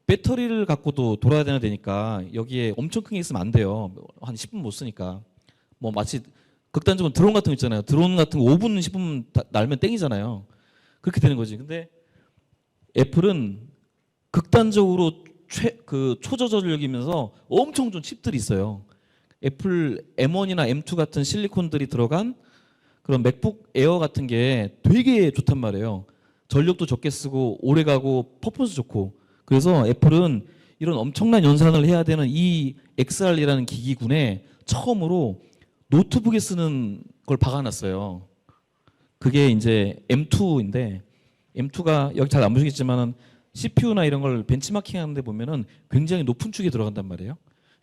A: 배터리를 갖고도 돌아야 되니까 여기에 엄청 큰 게 있으면 안 돼요. 한 10분 못 쓰니까. 뭐 마치 극단적으로 드론 같은 거 있잖아요. 드론 같은 거 5분 10분 날면 땡이잖아요. 그렇게 되는 거지. 근데 애플은 극단적으로 초저전력이면서 엄청 좋은 칩들이 있어요. 애플 M1이나 M2 같은 실리콘들이 들어간 그런 맥북 에어 같은 게 되게 좋단 말이에요. 전력도 적게 쓰고 오래 가고 퍼포먼스 좋고. 그래서 애플은 이런 엄청난 연산을 해야 되는 이 XR이라는 기기군에 처음으로 노트북에 쓰는 걸 박아놨어요. 그게 이제 M2인데 M2가 여기 잘 안 보시겠지만은 CPU나 이런 걸 벤치마킹 하는데 보면은 굉장히 높은 축이 들어간단 말이에요.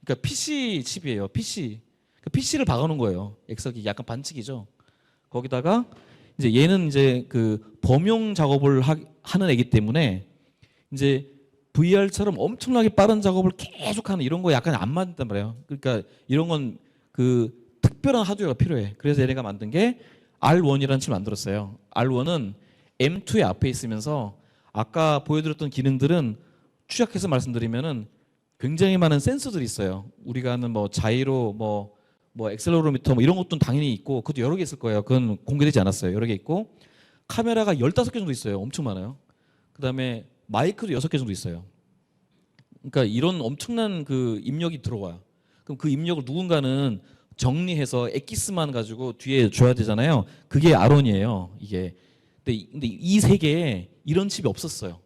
A: 그러니까 PC 칩이에요. PC. 그러니까 PC를 박아놓은 거예요. 엑셀기 약간 반칙이죠. 거기다가 이제 얘는 이제 그 범용 작업을 하는 애기 때문에 이제 VR처럼 엄청나게 빠른 작업을 계속하는 이런 거 약간 안 맞단 말이에요. 그러니까 이런 건 그 특별한 하드웨어가 필요해. 그래서 얘네가 만든 게 R1이라는 칩을 만들었어요. R1은 M2의 앞에 있으면서 아까 보여드렸던 기능들은 추적해서 말씀드리면은 굉장히 많은 센서들이 있어요. 우리가 하는 뭐 자이로 뭐 엑셀러로미터 뭐 이런 것도 당연히 있고 그것도 여러 개 있을 거예요. 그건 공개되지 않았어요. 여러 개 있고 카메라가 15개 정도 있어요. 엄청 많아요. 그다음에 마이크도 6개 정도 있어요. 그러니까 이런 엄청난 그 입력이 들어와요. 그럼 그 입력을 누군가는 정리해서 엑기스만 가지고 뒤에 줘야 되잖아요. 그게 아론이에요. 이게. 근데 이 세계에 이런 칩이 없었어요.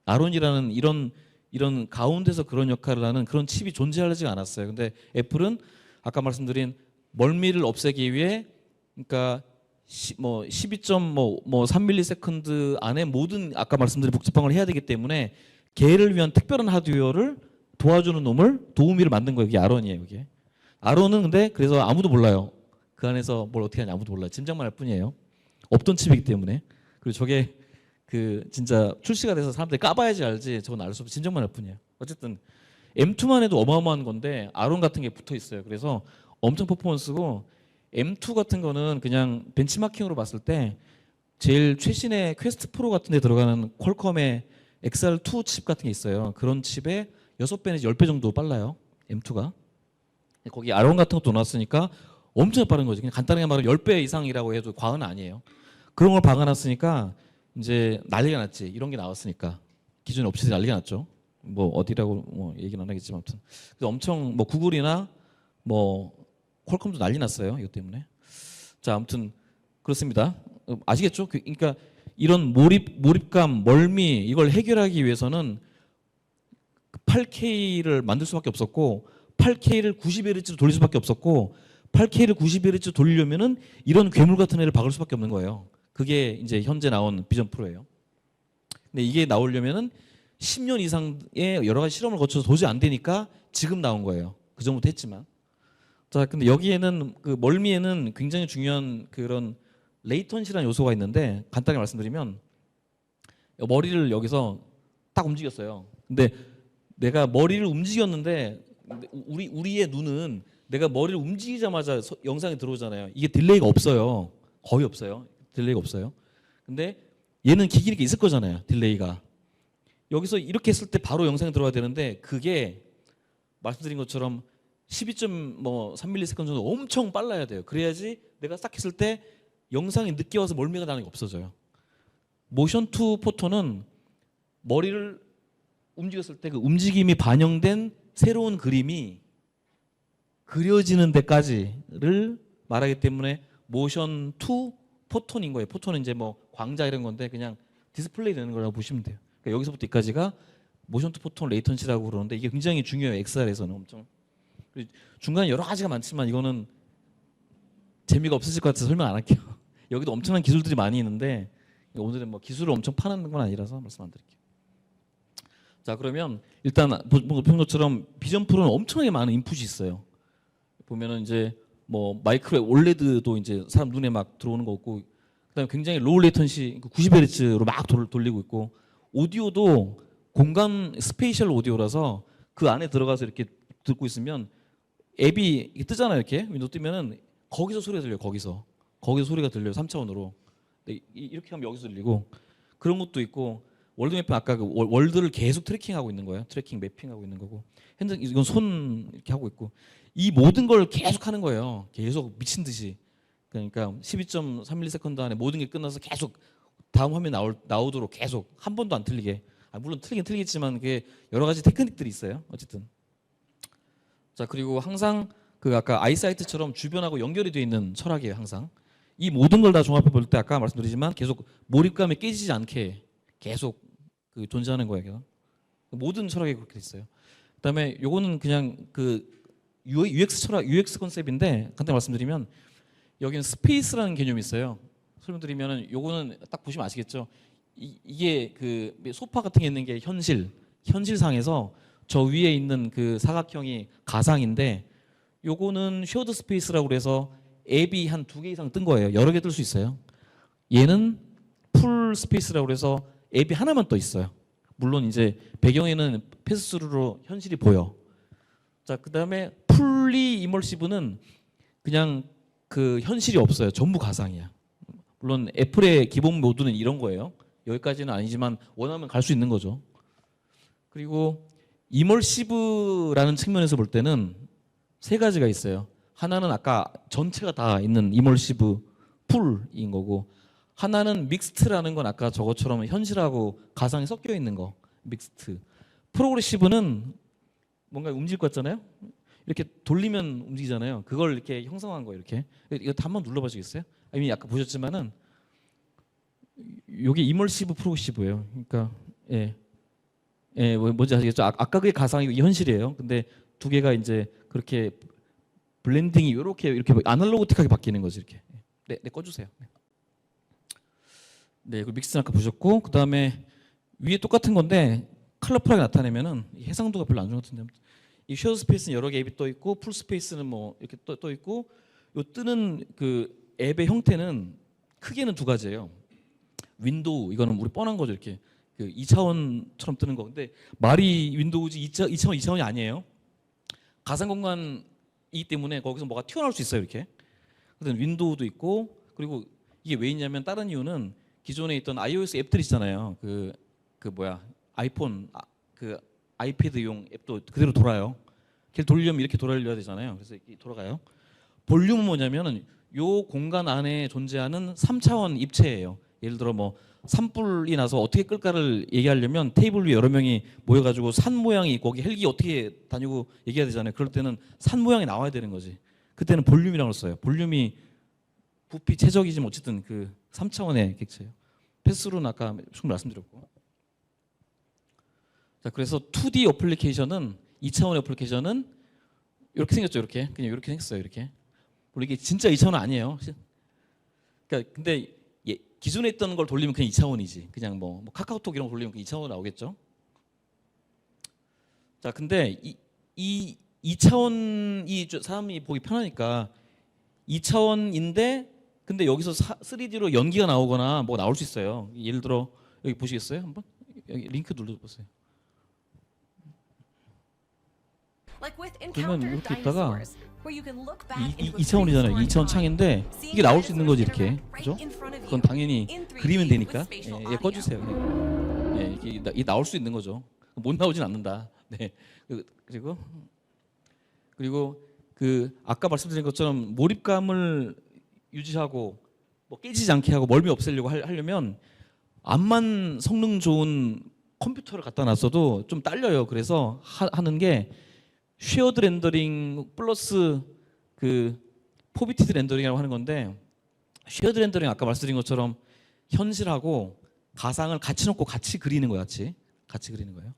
A: 아론이라는 이런 가운데서 그런 역할을 하는 그런 칩이 존재하지 않았어요. 근데 애플은 아까 말씀드린 멀미를 없애기 위해 그러니까 12.3ms 안에 모든 아까 말씀드린 복잡한 걸 해야 되기 때문에 걔를 위한 특별한 하드웨어를 도와주는 도우미를 만든 거예요. 이게 아론이에요. 이게 아론은 근데 그래서 아무도 몰라요. 그 안에서 뭘 어떻게 하냐 아무도 몰라요. 짐작만 할 뿐이에요. 없던 칩이기 때문에. 그리고 저게 그 진짜 출시가 돼서 사람들이 까봐야지 알지 저건 알 수 없어. 짐작만 할 뿐이에요. 어쨌든 M2만 해도 어마어마한 건데 아론 같은 게 붙어 있어요. 그래서 엄청 퍼포먼스고 M2 같은 거는 그냥 벤치마킹으로 봤을 때 제일 최신의 퀘스트 프로 같은 데 들어가는 퀄컴의 XR2 칩 같은 게 있어요. 그런 칩에 6배 내지 10배 정도 빨라요. M2가. 거기 아론 같은 것도 넣었으니까 엄청 빠른 거지. 그냥 간단하게 말하면 10배 이상이라고 해도 과언은 아니에요. 그런 걸 박아놨으니까 이제 난리가 났지. 이런 게 나왔으니까. 기존에 업체들이 난리가 났죠. 뭐 어디라고 뭐 얘기는 안 하겠지만 아무튼. 그래서 엄청 뭐 구글이나 뭐 퀄컴도 난리 났어요. 이것 때문에. 자, 아무튼 그렇습니다. 아시겠죠? 그러니까 이런 몰입감, 멀미 이걸 해결하기 위해서는 8K를 만들 수밖에 없었고 8K를 90Hz로 돌릴 수밖에 없었고 8K를 90Hz로 돌리려면은 이런 괴물 같은 애를 박을 수밖에 없는 거예요. 그게 이제 현재 나온 비전 프로예요. 근데 이게 나오려면은 10년 이상의 여러 가지 실험을 거쳐서 도저히 안 되니까 지금 나온 거예요. 그 정도 했지만. 자, 근데 여기에는 그 멀미에는 굉장히 중요한 그런 레이턴시라는 요소가 있는데 간단하게 말씀드리면 머리를 여기서 딱 움직였어요. 근데 내가 머리를 움직였는데 우리의 눈은 내가 머리를 움직이자마자 영상이 들어오잖아요. 이게 딜레이가 없어요. 거의 없어요. 딜레이가 없어요. 근데 얘는 기기가 있을 거잖아요. 딜레이가. 여기서 이렇게 했을 때 바로 영상이 들어와야 되는데 그게 말씀드린 것처럼 12.3ms 정도 엄청 빨라야 돼요. 그래야지 내가 딱 했을 때 영상이 늦게 와서 멀미가 나는 게 없어져요. 모션 투 포토는 머리를 움직였을 때 그 움직임이 반영된 새로운 그림이 그려지는 데까지를 말하기 때문에 모션 투 포톤인 거예요. 포톤은 이제 뭐 광자 이런 건데 그냥 디스플레이 되는 거라고 보시면 돼요. 그러니까 여기서부터 여기까지가 모션 투 포톤 레이턴시라고 그러는데 이게 굉장히 중요해요. XR에서는 엄청. 중간에 여러 가지가 많지만 이거는 재미가 없으실 것 같아서 설명 안 할게요. 여기도 엄청난 기술들이 많이 있는데 오늘은 뭐 기술을 엄청 파는 건 아니라서 말씀 안 드릴게요. 자, 그러면 일단 본 것처럼 비전 프로는 엄청나게 많은 인풋이 있어요. 보면은 이제 뭐 마이크로웨이브 올레드도 이제 사람 눈에 막 들어오는 거 없고, 그다음에 굉장히 로우 레이턴시 90Hz로 막 돌리고 있고, 오디오도 공간 스페이셜 오디오라서 그 안에 들어가서 이렇게 듣고 있으면 앱이 뜨잖아요. 이렇게 윈도우 뜨면은 거기서 소리가 들려요. 거기서 소리가 들려요. 3차원으로. 이렇게 하면 여기서 들리고 그런 것도 있고 월드맵은 아까 그 월드를 계속 트래킹하고 있는 거예요. 트래킹 매핑하고 있는 거고 핸드 이건 손 이렇게 하고 있고 이 모든 걸 계속 하는 거예요. 계속 미친 듯이. 그러니까 12.31세컨드 안에 모든 게 끝나서 계속 다음 화면 나오도록 계속 한 번도 안 틀리게. 물론 틀리긴 틀리겠지만 그게 여러 가지 테크닉들이 있어요. 어쨌든. 자, 그리고 항상 그 아까 아이사이트처럼 주변하고 연결이 되어 있는 철학이에요. 항상. 이 모든 걸 다 종합해 볼 때 아까 말씀드리지만 계속 몰입감이 깨지지 않게 계속 그 존재하는 거예요. 모든 철학이 그렇게 돼 있어요. 그다음에 요거는 그냥 그 UX 철학, UX 컨셉인데 간단히 말씀드리면 여기는 스페이스라는 개념이 있어요. 설명드리면은 요거는 딱 보시면 아시겠죠. 이게 그 소파 같은 게 있는 게 현실상에서 저 위에 있는 그 사각형이 가상인데 요거는 쉐어드 스페이스라고 그래서 앱이 한 2개 이상 뜬 거예요. 여러 개 뜰 수 있어요. 얘는 풀 스페이스라고 그래서 앱이 하나만 떠 있어요. 물론 이제 배경에는 패스스루로 현실이 보여. 자, 그다음에 풀리 이머시브는 그냥 그 현실이 없어요. 전부 가상이야. 물론 애플의 기본 모드는 이런 거예요. 여기까지는 아니지만 원하면 갈 수 있는 거죠. 그리고 이머시브라는 측면에서 볼 때는 세 가지가 있어요. 하나는 아까 전체가 다 있는 이머시브 풀인 거고 하나는 믹스트라는 건 아까 저것처럼 현실하고 가상이 섞여 있는 거 믹스트. 프로그레시브는 뭔가 움직일 것 같잖아요. 이렇게 돌리면 움직이잖아요. 그걸 이렇게 형성한 거예요. 이렇게 이거 한번 눌러봐주겠어요? 이미 아까 보셨지만은 이게 이머시브 프로그레시브예요. 그러니까 뭔지 아시겠죠? 아까 그게 가상이고 이 현실이에요. 근데 두 개가 이제 그렇게 블렌딩이 이렇게 아날로그틱하게 바뀌는 거지 이렇게. 네, 꺼주세요. 네, 그 믹스는 아까 보셨고 그 다음에 위에 똑같은 건데 컬러풀하게 나타내면은 해상도가 별로 안 좋은 것 같은데 이 쉐어 스페이스는 여러 개 앱이 떠 있고 풀 스페이스는 뭐 이렇게 떠 있고 요 뜨는 그 앱의 형태는 크게는 두 가지예요. 윈도우 이거는 우리 뻔한 거죠 이렇게 그 2차원처럼 뜨는 거. 근데 말이 윈도우지 2차원이 아니에요. 가상 공간이기 때문에 거기서 뭐가 튀어나올 수 있어요 이렇게. 그래서 윈도우도 있고 그리고 이게 왜 있냐면 다른 이유는 기존에 있던 iOS 앱들 있잖아요. 그 뭐야 아이폰 그 아이패드용 앱도 그대로 돌아요. 걔를 돌리려면 이렇게 돌려야 되잖아요. 그래서 이렇게 돌아가요. 볼륨은 뭐냐면은 요 공간 안에 존재하는 3차원 입체예요. 예를 들어 뭐 산불이 나서 어떻게 끌까를 얘기하려면 테이블 위에 여러 명이 모여가지고 산 모양이 있고 거기 헬기 어떻게 다니고 얘기해야 되잖아요. 그럴 때는 산 모양이 나와야 되는 거지. 그때는 볼륨이라고 써요. 볼륨이 부피 최적이지만 어쨌든 그 3차원의 객체예요. 패스로는 아까 충분히 말씀드렸고. 자, 그래서 2D 어플리케이션은 2차원의 어플리케이션은 이렇게 생겼죠. 이렇게 그냥 이렇게 생겼어요. 이렇게. 물론 이게 진짜 2차원은 아니에요. 그러니까 근데 기존에 있던 걸 돌리면 그냥 2차원이지. 그냥 뭐 카카오톡 이런 거 돌리면 2차원 나오겠죠. 자, 근데 이 2차원이 사람이 보기 편하니까 2차원인데 근데 여기서 3D로 연기가 나오거나 뭐 나올 수 있어요. 예를 들어 여기 보시겠어요? 한번 여기 링크 눌러보세요. 그러면 이렇게 있다가 2차원이잖아요. 2차원 창인데 이게 나올 수 있는 거지 이렇게. 그죠? 그건 당연히 그리면 되니까. 예, 꺼주세요. 예, 이게 나올 수 있는 거죠. 못 나오진 않는다. 네. 그리고 그 아까 말씀드린 것처럼 몰입감을 유지하고 뭐 깨지지 않게 하고 멀미 없애려고 하려면 암만 성능 좋은 컴퓨터를 갖다 놨어도 좀 딸려요. 그래서 하는 게 쉐어드 렌더링 플러스 그 포비티드 렌더링이라고 하는 건데 쉐어드 렌더링 아까 말씀드린 것처럼 현실하고 가상을 같이 놓고 같이 그리는 거야. 같이 그리는 거예요.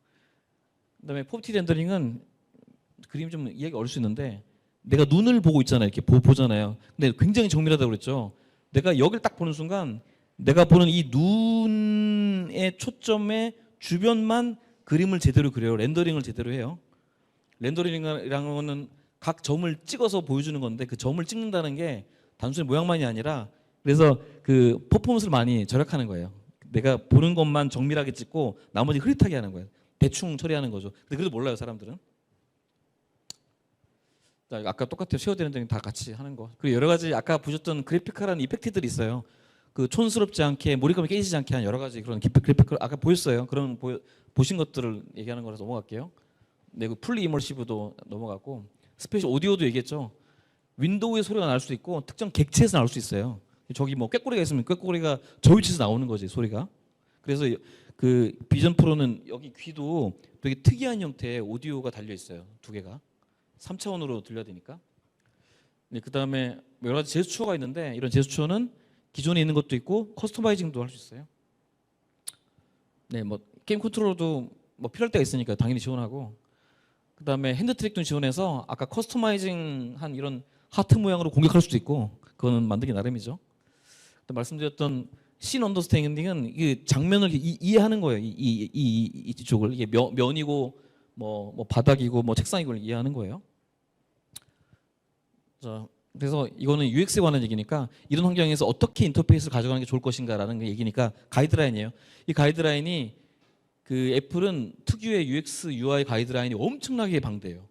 A: 그다음에 포비티드 렌더링은 그림이 좀 이해가 어려울 수 있는데 내가 눈을 보고 있잖아요. 이렇게 보잖아요. 근데 굉장히 정밀하다고 그랬죠. 내가 여기를 딱 보는 순간 내가 보는 이 눈의 초점의 주변만 그림을 제대로 그려요. 렌더링을 제대로 해요. 렌더링이라는 거는 각 점을 찍어서 보여주는 건데 그 점을 찍는다는 게 단순히 모양만이 아니라 그래서 그 퍼포먼스를 많이 절약하는 거예요. 내가 보는 것만 정밀하게 찍고 나머지 흐릿하게 하는 거예요. 대충 처리하는 거죠. 근데 그래도 몰라요 사람들은. 아까 똑같아요. 쉐어되는 등다 같이 하는 거. 그리고 여러 가지 아까 보셨던 그래픽화라는 이펙트들이 있어요. 그 촌스럽지 않게 몰입감이 깨지지 않게 한 여러 가지 그런 그래픽 아까 보였어요. 그런 보신 것들을 얘기하는 거라서 넘어갈게요. 네, 그 풀리 이머시브도 넘어갔고 스페셜 오디오도 얘기했죠. 윈도우의 소리가 날 수도 있고 특정 객체에서 나올 수 있어요. 저기 뭐 꾀꼬리가 있으면 꾀꼬리가 저 위치에서 나오는 거지 소리가. 그래서 그 비전 프로는 여기 귀도 되게 특이한 형태의 오디오가 달려 있어요. 두 개가 3차원으로 들려야 되니까. 네, 그다음에 여러 가지 제스처가 있는데 이런 제스처는 기존에 있는 것도 있고 커스터마이징도 할 수 있어요. 네, 뭐 게임 컨트롤러도 뭐 필요할 때가 있으니까 당연히 지원하고. 그다음에 핸드 트랙도 지원해서 아까 커스터마이징한 이런 하트 모양으로 공격할 수도 있고 그거는 만들기 나름이죠. 또 말씀드렸던 씬 언더스탠딩은 이게 장면을 이해하는 거예요. 이쪽을 이게 면이고 뭐 바닥이고 뭐 책상이고 이해하는 거예요. 자, 그래서 이거는 UX에 관한 얘기니까 이런 환경에서 어떻게 인터페이스를 가져가는 게 좋을 것인가라는 얘기니까 가이드라인이에요. 이 가이드라인이 그 애플은 특유의 UX, UI 가이드라인이 엄청나게 방대해요.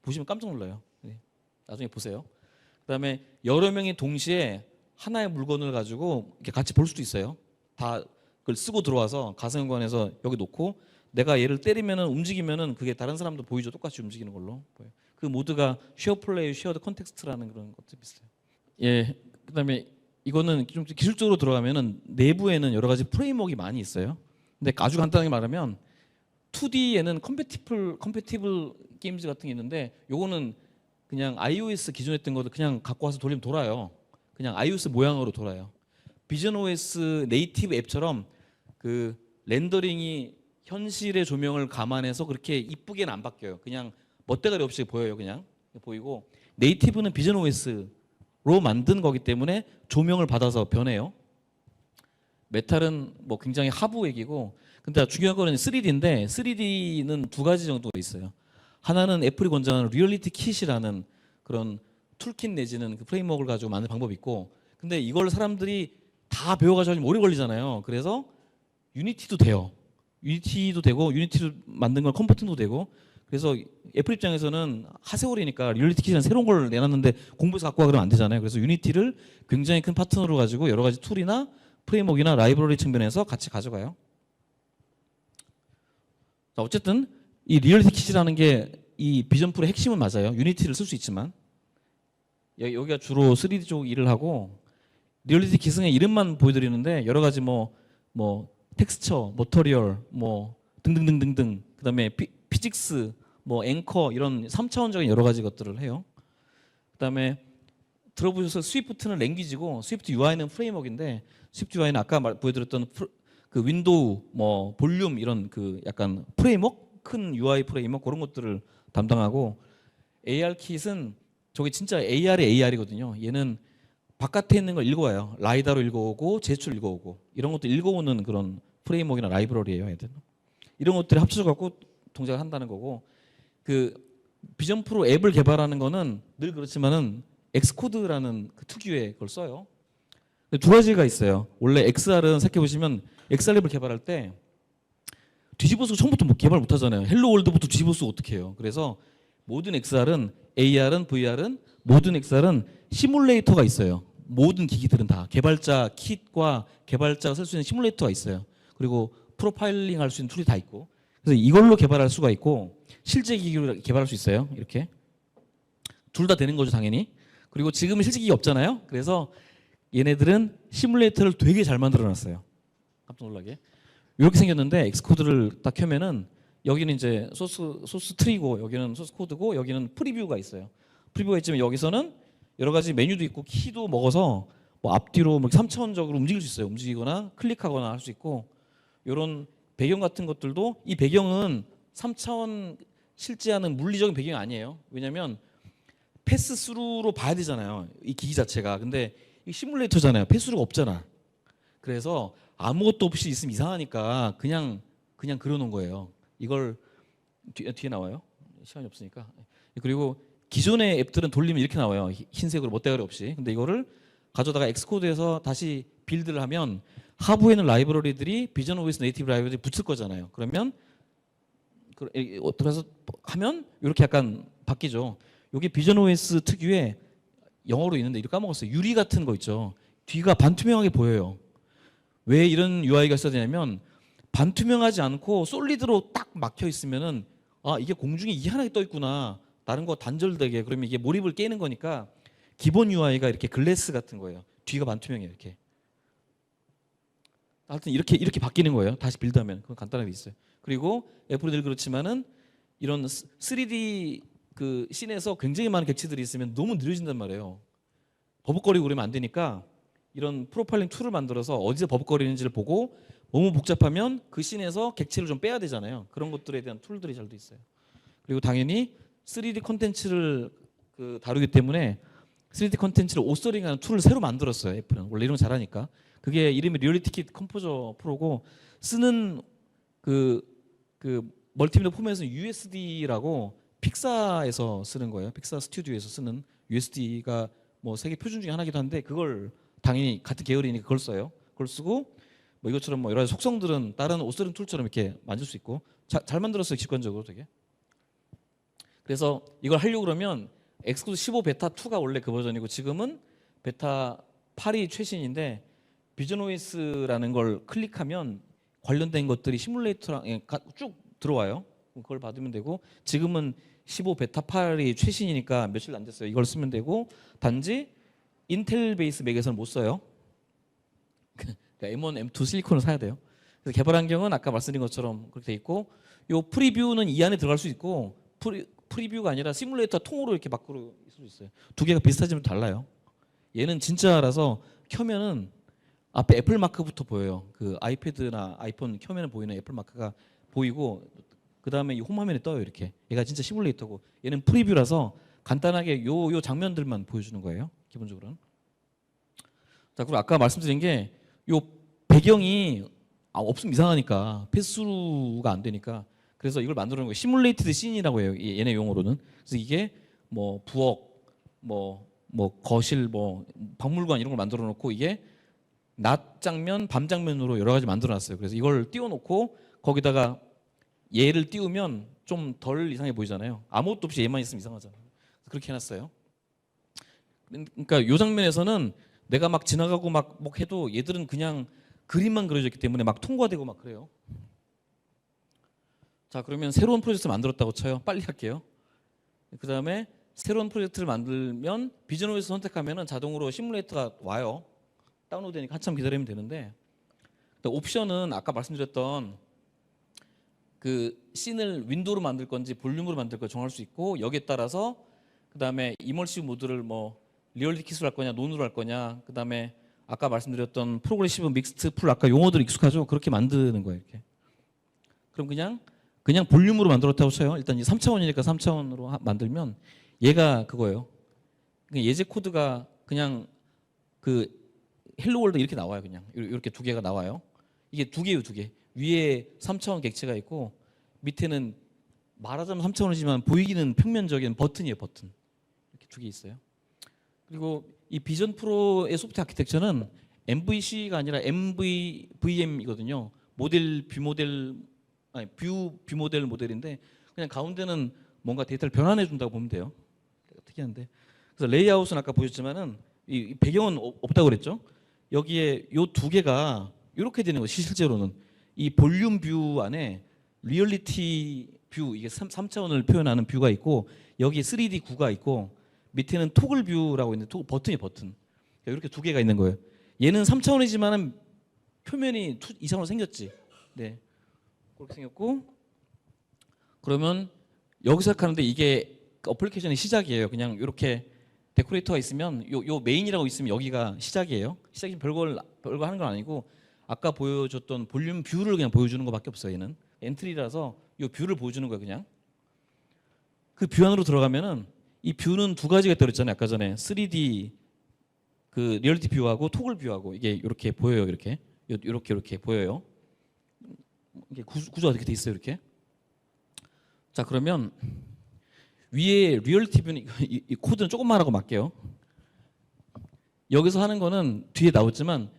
A: 보시면 깜짝 놀라요. 네. 나중에 보세요. 그다음에 여러 명이 동시에 하나의 물건을 가지고 이렇게 같이 볼 수도 있어요. 다 그걸 쓰고 들어와서 가상현관에서 여기 놓고 내가 얘를 때리면은 움직이면은 그게 다른 사람도 보이죠. 똑같이 움직이는 걸로 보여요. 그 모드가 쉐어 플레이, 쉐어드 컨텍스트라는 그런 것도 비슷해요. 예, 그다음에 이거는 좀 기술적으로 들어가면은 내부에는 여러 가지 프레임워크가 많이 있어요. 근데 아주 간단하게 말하면 2D에는 컴패티블 게임즈 같은 게 있는데 요거는 그냥 iOS 기존에 했던 것도 그냥 갖고 와서 돌리면 돌아요. 그냥 iOS 모양으로 돌아요. 비전 OS 네이티브 앱처럼 그 렌더링이 현실의 조명을 감안해서 그렇게 이쁘게는 안 바뀌어요. 그냥 멋대가리 없이 보여요. 그냥 보이고 네이티브는 비전 OS로 만든 거기 때문에 조명을 받아서 변해요. 메탈은 뭐 굉장히 하부 얘기고 근데 중요한 거는 3D인데 3D는 두 가지 정도가 있어요. 하나는 애플이 권장하는 리얼리티 킷이라는 그런 툴킷 내지는 그 프레임워크를 가지고 만드는 방법이 있고 근데 이걸 사람들이 다 배워가지고 하려면 오래 걸리잖아요. 그래서 유니티도 돼요. 유니티도 되고 유니티를 만든 건 컴포트도 되고 그래서 애플 입장에서는 하세월이니까 리얼리티 킷이라는 새로운 걸 내놨는데 공부해서 갖고 와 그러면 안 되잖아요. 그래서 유니티를 굉장히 큰 파트너로 가지고 여러 가지 툴이나 프레임워크나 라이브러리 측면에서 같이 가져가요. 자, 어쨌든 이 리얼리티 킷이라는 게 이 비전 프로의 핵심은 맞아요. 유니티를 쓸 수 있지만 여기가 주로 3D 쪽 일을 하고 리얼리티 킷의 이름만 보여드리는데 여러 가지 뭐 텍스처, 머터리얼, 뭐 등등등등등 그다음에 피직스, 뭐 앵커 이런 3차원적인 여러 가지 것들을 해요. 그다음에 들어보셔서 스위프트는 랭귀지고 스위프트 UI는 프레임워크인데 스위프트 UI는 아까 보여드렸던 그 윈도우, 뭐 볼륨 이런 그 약간 프레임워크 큰 UI 프레임워크 그런 것들을 담당하고 AR 킷은 저게 진짜 AR의 AR이거든요. 얘는 바깥에 있는 걸 읽어와요. 라이다로 읽어오고 제출 읽어오고 이런 것도 읽어오는 그런 프레임워크나 라이브러리예요. 얘들 이런 것들이 합쳐져 갖고 동작을 한다는 거고 그 비전 프로 앱을 개발하는 거는 늘 그렇지만은 엑스코드라는 그 특유의 걸 써요. 두 가지가 있어요. 원래 XR은 생각해 보시면 XR 앱을 개발할 때 뒤집어서 처음부터 뭐 개발 못 하잖아요. 헬로 월드부터 뒤집어서 어떻게 해요? 그래서 모든 XR은 AR은 VR은 모든 XR은 시뮬레이터가 있어요. 모든 기기들은 다 개발자 킷과 개발자가 쓸 수 있는 시뮬레이터가 있어요. 그리고 프로파일링 할 수 있는 툴이 다 있고 그래서 이걸로 개발할 수가 있고 실제 기기로 개발할 수 있어요. 이렇게 둘 다 되는 거죠 당연히. 그리고 지금은 실제 기기 없잖아요. 그래서 얘네들은 시뮬레이터를 되게 잘 만들어놨어요. 깜짝 놀라게 이렇게 생겼는데 엑스코드를 딱 켜면은 여기는 이제 소스 트리고 여기는 소스 코드고 여기는 프리뷰가 있어요. 프리뷰가 있지만 여기서는 여러 가지 메뉴도 있고 키도 먹어서 뭐 앞뒤로 뭐 3차원적으로 움직일 수 있어요. 움직이거나 클릭하거나 할 수 있고 이런 배경 같은 것들도 이 배경은 3차원 실제하는 물리적인 배경이 아니에요. 왜냐하면 패스 스루로 봐야 되잖아요. 이 기기 자체가. 근데 이 시뮬레이터잖아요. 패스 스루가 없잖아. 그래서 아무것도 없이 있으면 이상하니까 그냥 그려놓은 거예요. 이걸 뒤에 나와요. 시간이 없으니까. 그리고 기존의 앱들은 돌리면 이렇게 나와요. 흰색으로 멋대가리 없이. 근데 이거를 가져다가 엑스코드에서 다시 빌드를 하면 하부에는 라이브러리들이 비전 OS 네이티브 라이브러리 붙을 거잖아요. 그러면 그래서 하면 이렇게 약간 바뀌죠. 이게 비전 OS 특유의 영어로 있는데 이거 까먹었어요. 유리 같은 거 있죠. 뒤가 반투명하게 보여요. 왜 이런 UI가 있어야 되냐면 반투명하지 않고 솔리드로 딱 막혀 있으면은 아 이게 공중에 이 하나 떠 있구나. 다른 거 단절되게 그러면 이게 몰입을 깨는 거니까 기본 UI가 이렇게 글래스 같은 거예요. 뒤가 반투명해요 이렇게. 하여튼 이렇게 바뀌는 거예요. 다시 빌드하면 그건 간단하게 있어요. 그리고 애플이 늘 그렇지만은 이런 3D 그 씬에서 굉장히 많은 객체들이 있으면 너무 느려진단 말이에요. 버벅거리고 그러면 안 되니까 이런 프로파일링 툴을 만들어서 어디서 버벅거리는지를 보고 너무 복잡하면 그 씬에서 객체를 좀 빼야 되잖아요. 그런 것들에 대한 툴들이 잘 돼 있어요. 그리고 당연히 3D 콘텐츠를 그 다루기 때문에 3D 콘텐츠를 오서링하는 툴을 새로 만들었어요. 애플은 원래 이런 거 잘하니까. 그게 이름이 리얼리티 킷 컴포저 프로고 쓰는 그 멀티미디어 포맷은 USD라고 픽사에서 쓰는 거예요. 픽사 스튜디오에서 쓰는 USD가 뭐 세계 표준 중에 하나기도 한데 그걸 당연히 같은 계열이니까 그걸 써요. 그걸 쓰고 뭐 이것처럼 뭐 여러 가지 속성들은 다른 오서링 툴처럼 이렇게 만들 수 있고 잘 만들었어요. 직관적으로 되게. 그래서 이걸 하려고 그러면 엑스코드 15 베타 2가 원래 그 버전이고 지금은 베타 8이 최신인데 비전 OS라는 걸 클릭하면 관련된 것들이 시뮬레이터랑 쭉 들어와요. 그걸 받으면 되고 지금은 15 베타 8이 최신이니까 며칠 안 됐어요. 이걸 쓰면 되고 단지 인텔 베이스 맥에서는 못 써요. 그러니까 M1, M2 실리콘을 사야 돼요. 그래서 개발 환경은 아까 말씀드린 것처럼 그렇게 돼 있고 요 프리뷰는 이 안에 들어갈 수 있고 프리뷰가 아니라 시뮬레이터 통으로 이렇게 밖으로 있을 수 있어요. 두 개가 비슷하지만 달라요. 얘는 진짜라서 켜면은 앞에 애플 마크부터 보여요. 그 아이패드나 아이폰 켜면 보이는 애플 마크가 보이고 그 다음에 이 홈화면에 떠요 이렇게. 얘가 진짜 시뮬레이터고 얘는 프리뷰라서 간단하게 요 장면들만 보여주는 거예요. 기본적으로는. 자 그리고 아까 말씀드린 게 요 배경이 없으면 이상하니까 패스스루가 안 되니까 그래서 이걸 만들어 놓은 거예요. 시뮬레이티드 씬이라고 해요. 얘네 용어로는. 그래서 이게 뭐 부엌, 뭐 거실, 뭐 박물관 이런 걸 만들어 놓고 이게 낮 장면, 밤 장면으로 여러 가지 만들어 놨어요. 그래서 이걸 띄워 놓고 거기다가 얘를 띄우면 좀 덜 이상해 보이잖아요. 아무것도 없이 얘만 있으면 이상하잖아요. 그렇게 해놨어요. 그러니까 이 장면에서는 내가 막 지나가고 막 해도 얘들은 그냥 그림만 그려졌기 때문에 막 통과되고 막 그래요. 자 그러면 새로운 프로젝트 만들었다고 쳐요. 빨리 할게요. 그 다음에 새로운 프로젝트를 만들면 비전 OS 선택하면 자동으로 시뮬레이터가 와요. 다운로드 되니까 한참 기다리면 되는데 옵션은 아까 말씀드렸던 그 씬을 윈도우로 만들 건지 볼륨으로 만들 건지 정할 수 있고 여기에 따라서 그 다음에 이머시브 모드를 뭐 리얼리티 킷으로 할 거냐 논으로 할 거냐 그 다음에 아까 말씀드렸던 프로그레시브 믹스트 풀 아까 용어들 익숙하죠? 그렇게 만드는 거예요 이렇게. 그럼 그냥 볼륨으로 만들었다고 쳐요. 일단 이 3차원이니까 3차원으로 만들면 얘가 그거예요. 예제 코드가 그냥 그 헬로 월드 이렇게 나와요. 그냥 이렇게 두 개가 나와요. 이게 두 개예요, 두 개. 위에 3차원 객체가 있고 밑에는 말하자면 3차원이지만 보이기는 평면적인 버튼이에요, 버튼. 이렇게 두 개 있어요. 그리고 이 비전 프로의 소프트웨어 아키텍처는 MVC가 아니라 MVVM이거든요. 모델 뷰 모델 모델인데 그냥 가운데는 뭔가 데이터를 변환해 준다고 보면 돼요. 특이한데. 그래서 레이아웃은 아까 보셨지만은 이 배경은 없다고 그랬죠. 여기에 요 두 개가 이렇게 되는 거예요. 실제로는 이 볼륨 뷰 안에 리얼리티 뷰 이게 3차원을 표현하는 뷰가 있고 여기 3D 구가 있고 밑에는 토글 뷰라고 있는데 버튼이 버튼. 이렇게 두 개가 있는 거예요. 얘는 3차원이지만은 표면이 2차원으로 생겼지. 네. 그렇게 생겼고 그러면 여기서 시작하는데 이게 어플리케이션의 시작이에요. 그냥 이렇게 데코레이터가 있으면 요 메인이라고 있으면 여기가 시작이에요. 시작이 별거 하는 건 아니고 아까 보여줬던 볼륨 뷰를 그냥 보여주는 것밖에 없어요. 얘는 엔트리라서 요 뷰를 보여주는 거예요. 그냥 그 뷰 안으로 들어가면은 이 뷰는 두 가지가 있다고 그랬잖아요. 아까 전에 3D 그 리얼리티 뷰하고 토글 뷰하고 이게 이렇게 보여요. 이렇게 보여요. 이게 구조가 이렇게 돼 있어요. 이렇게. 자 그러면 위에 리얼리티 뷰는 이 코드는 조금만 하고 말게요. 여기서 하는 거는 뒤에 나오지만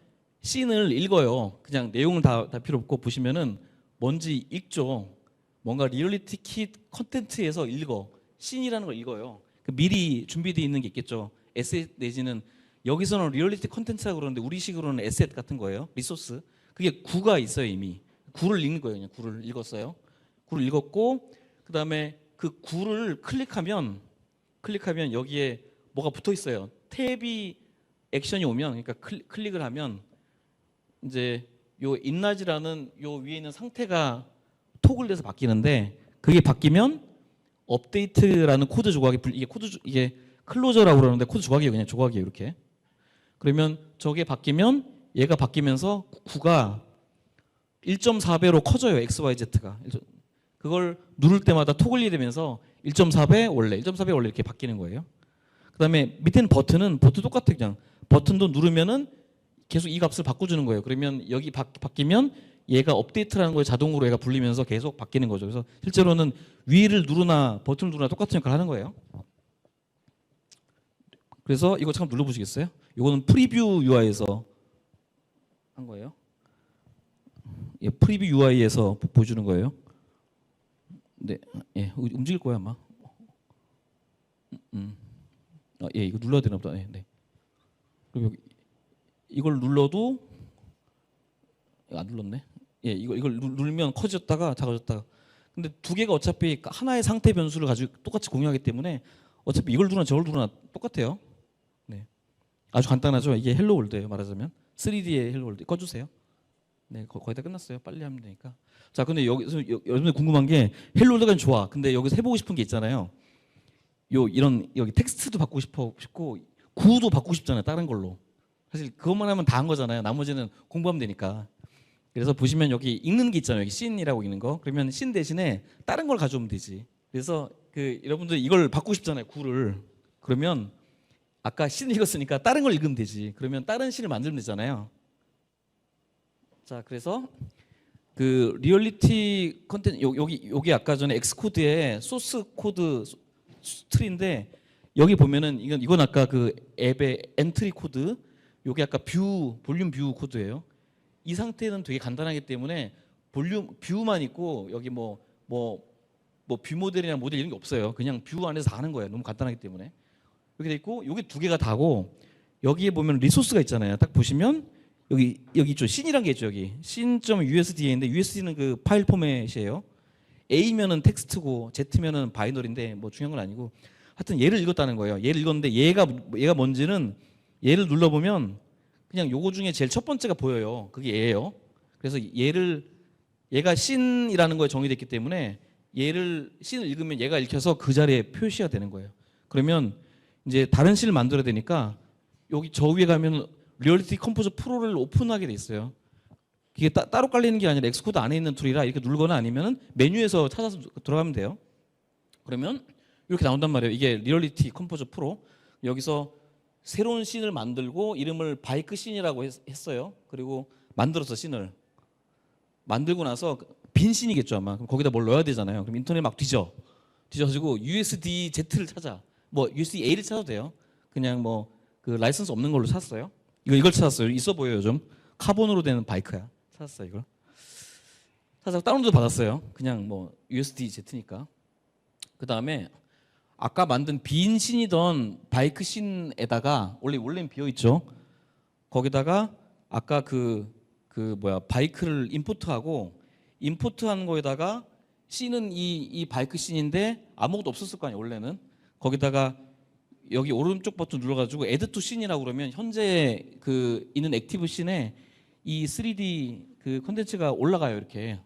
A: 씬을 읽어요. 그냥 내용은 다 필요 없고 보시면은 뭔지 읽죠. 뭔가 리얼리티 킷 컨텐츠에서 읽어. 씬이라는 걸 읽어요. 그 미리 준비되어 있는 게 있겠죠. 에셋 내지는 여기서는 리얼리티 컨텐츠라고 그러는데 우리식으로는 에셋 같은 거예요. 리소스. 그게 구가 있어요 이미. 구를 읽는 거예요. 그냥 구를 읽었어요. 구를 읽었고 그다음에 그 구를 클릭하면 여기에 뭐가 붙어 있어요. 탭이 액션이 오면 그러니까 클릭을 하면 이제 요 인라지라는 요 위에 있는 상태가 토글돼서 바뀌는데 그게 바뀌면 업데이트라는 코드 조각이 이게 클로저라고 그러는데 코드 조각이에요. 그냥 조각이에요. 이렇게. 그러면 저게 바뀌면 얘가 바뀌면서 구가 1.4배로 커져요. XYZ가. 그걸 누를 때마다 토글이 되면서 1.4배 원래 1.4배 원래 이렇게 바뀌는 거예요. 그다음에 밑에는 버튼은 똑같아요. 그냥 버튼도 누르면은 계속 이 값을 바꿔주는 거예요. 그러면 여기 바뀌면 얘가 업데이트라는 거에 자동으로 얘가 불리면서 계속 바뀌는 거죠. 그래서 실제로는 위를 누르나 버튼을 누르나 똑같은 역할을 하는 거예요. 그래서 이거 잠깐 눌러보시겠어요? 이거는 프리뷰 UI에서 한 거예요. 예, 프리뷰 UI에서 보여주는 거예요. 네, 예, 움직일 거야 아마. 예, 이거 눌러야 되나 보다. 네. 그리고 여기 이걸 눌러도 안 눌렀네. 예, 이걸 누르면 커졌다가 작아졌다가. 근데 두 개가 어차피 하나의 상태 변수를 가지고 똑같이 공유하기 때문에 어차피 이걸 누르나 저걸 누르나 똑같아요. 네, 아주 간단하죠. 이게 헬로 월드예요. 말하자면 3D의 헬로 월드. 꺼주세요. 네, 거의 다 끝났어요. 빨리 하면 되니까. 자, 근데 여기서 여러분들 궁금한 게 헬로 월드가 좋아. 근데 여기서 해보고 싶은 게 있잖아요. 이런 여기 텍스트도 바꾸고 싶고 구도 바꾸고 싶잖아요. 다른 걸로. 사실 그것만 하면 다 한 거잖아요. 나머지는 공부하면 되니까. 그래서 보시면 여기 읽는 게 있잖아요. 여기 씬이라고 읽는 거. 그러면 씬 대신에 다른 걸 가져오면 되지. 그래서 여러분들 이걸 바꾸고 싶잖아요. 구를. 그러면 아까 씬 읽었으니까 다른 걸 읽으면 되지. 그러면 다른 씬을 만들면 되잖아요. 자, 그래서 그 리얼리티 컨텐츠 여기 아까 전에 엑스코드의 소스 코드 트리인데 여기 보면은 이건 아까 그 앱의 엔트리 코드. 요게 아까 볼륨 뷰 코드예요. 이 상태는 되게 간단하기 때문에 볼륨 뷰만 있고 여기 뭐 뷰 모델이나 모델 이런 게 없어요. 그냥 뷰 안에서 다 하는 거예요. 너무 간단하기 때문에. 이렇게 돼 있고 요게 두 개가 다고 여기에 보면 리소스가 있잖아요. 딱 보시면 여기 있죠. 씬이란 게 있죠. 여기 씬.usd인데 usd는 그 파일 포맷이에요. A면은 텍스트고 Z면은 바이너리인데 뭐 중요한 건 아니고 하여튼 얘를 읽었다는 거예요. 얘를 읽었는데 얘가 뭔지는 얘를 눌러보면 그냥 요거 중에 제일 첫 번째가 보여요. 그게 얘예요. 그래서 얘가 씬이라는 거에 정의됐기 때문에 씬을 읽으면 얘가 읽혀서 그 자리에 표시가 되는 거예요. 그러면 이제 다른 씬을 만들어야 되니까 여기 저 위에 가면 리얼리티 컴포저 프로를 오픈하게 돼 있어요. 이게 따로 깔리는 게 아니라 엑스코드 안에 있는 툴이라 이렇게 누르거나 아니면은 메뉴에서 찾아서 들어가면 돼요. 그러면 이렇게 나온단 말이에요. 이게 리얼리티 컴포저 프로. 여기서 새로운 씬을 만들고 이름을 바이크 씬이라고 했어요. 그리고 만들어서 씬을 만들고 나서 빈 씬이겠죠 아마. 그럼 거기다 뭘 넣어야 되잖아요. 그럼 인터넷 막 뒤져가지고 USDZ를 찾아. 뭐 USDA를 찾아도 돼요. 그냥 뭐 그 라이선스 없는 걸로 찾았어요. 이걸 찾았어요. 있어 보여요 요즘. 카본으로 되는 바이크야. 찾았어요 이걸. 찾아서 다운로드 받았어요. 그냥 뭐 USDZ니까. 그 다음에 아까 만든 빈 씬이던 바이크 씬에다가 원래는 비어 있죠. 거기다가 아까 바이크를 임포트한 거에다가 씬은 이 바이크 씬인데 아무것도 없었을 거 아니에요. 원래는 거기다가 여기 오른쪽 버튼 눌러가지고 Add to 씬이라고 그러면 현재 있는 액티브 씬에 이 3D 그 콘텐츠가 올라가요. 이렇게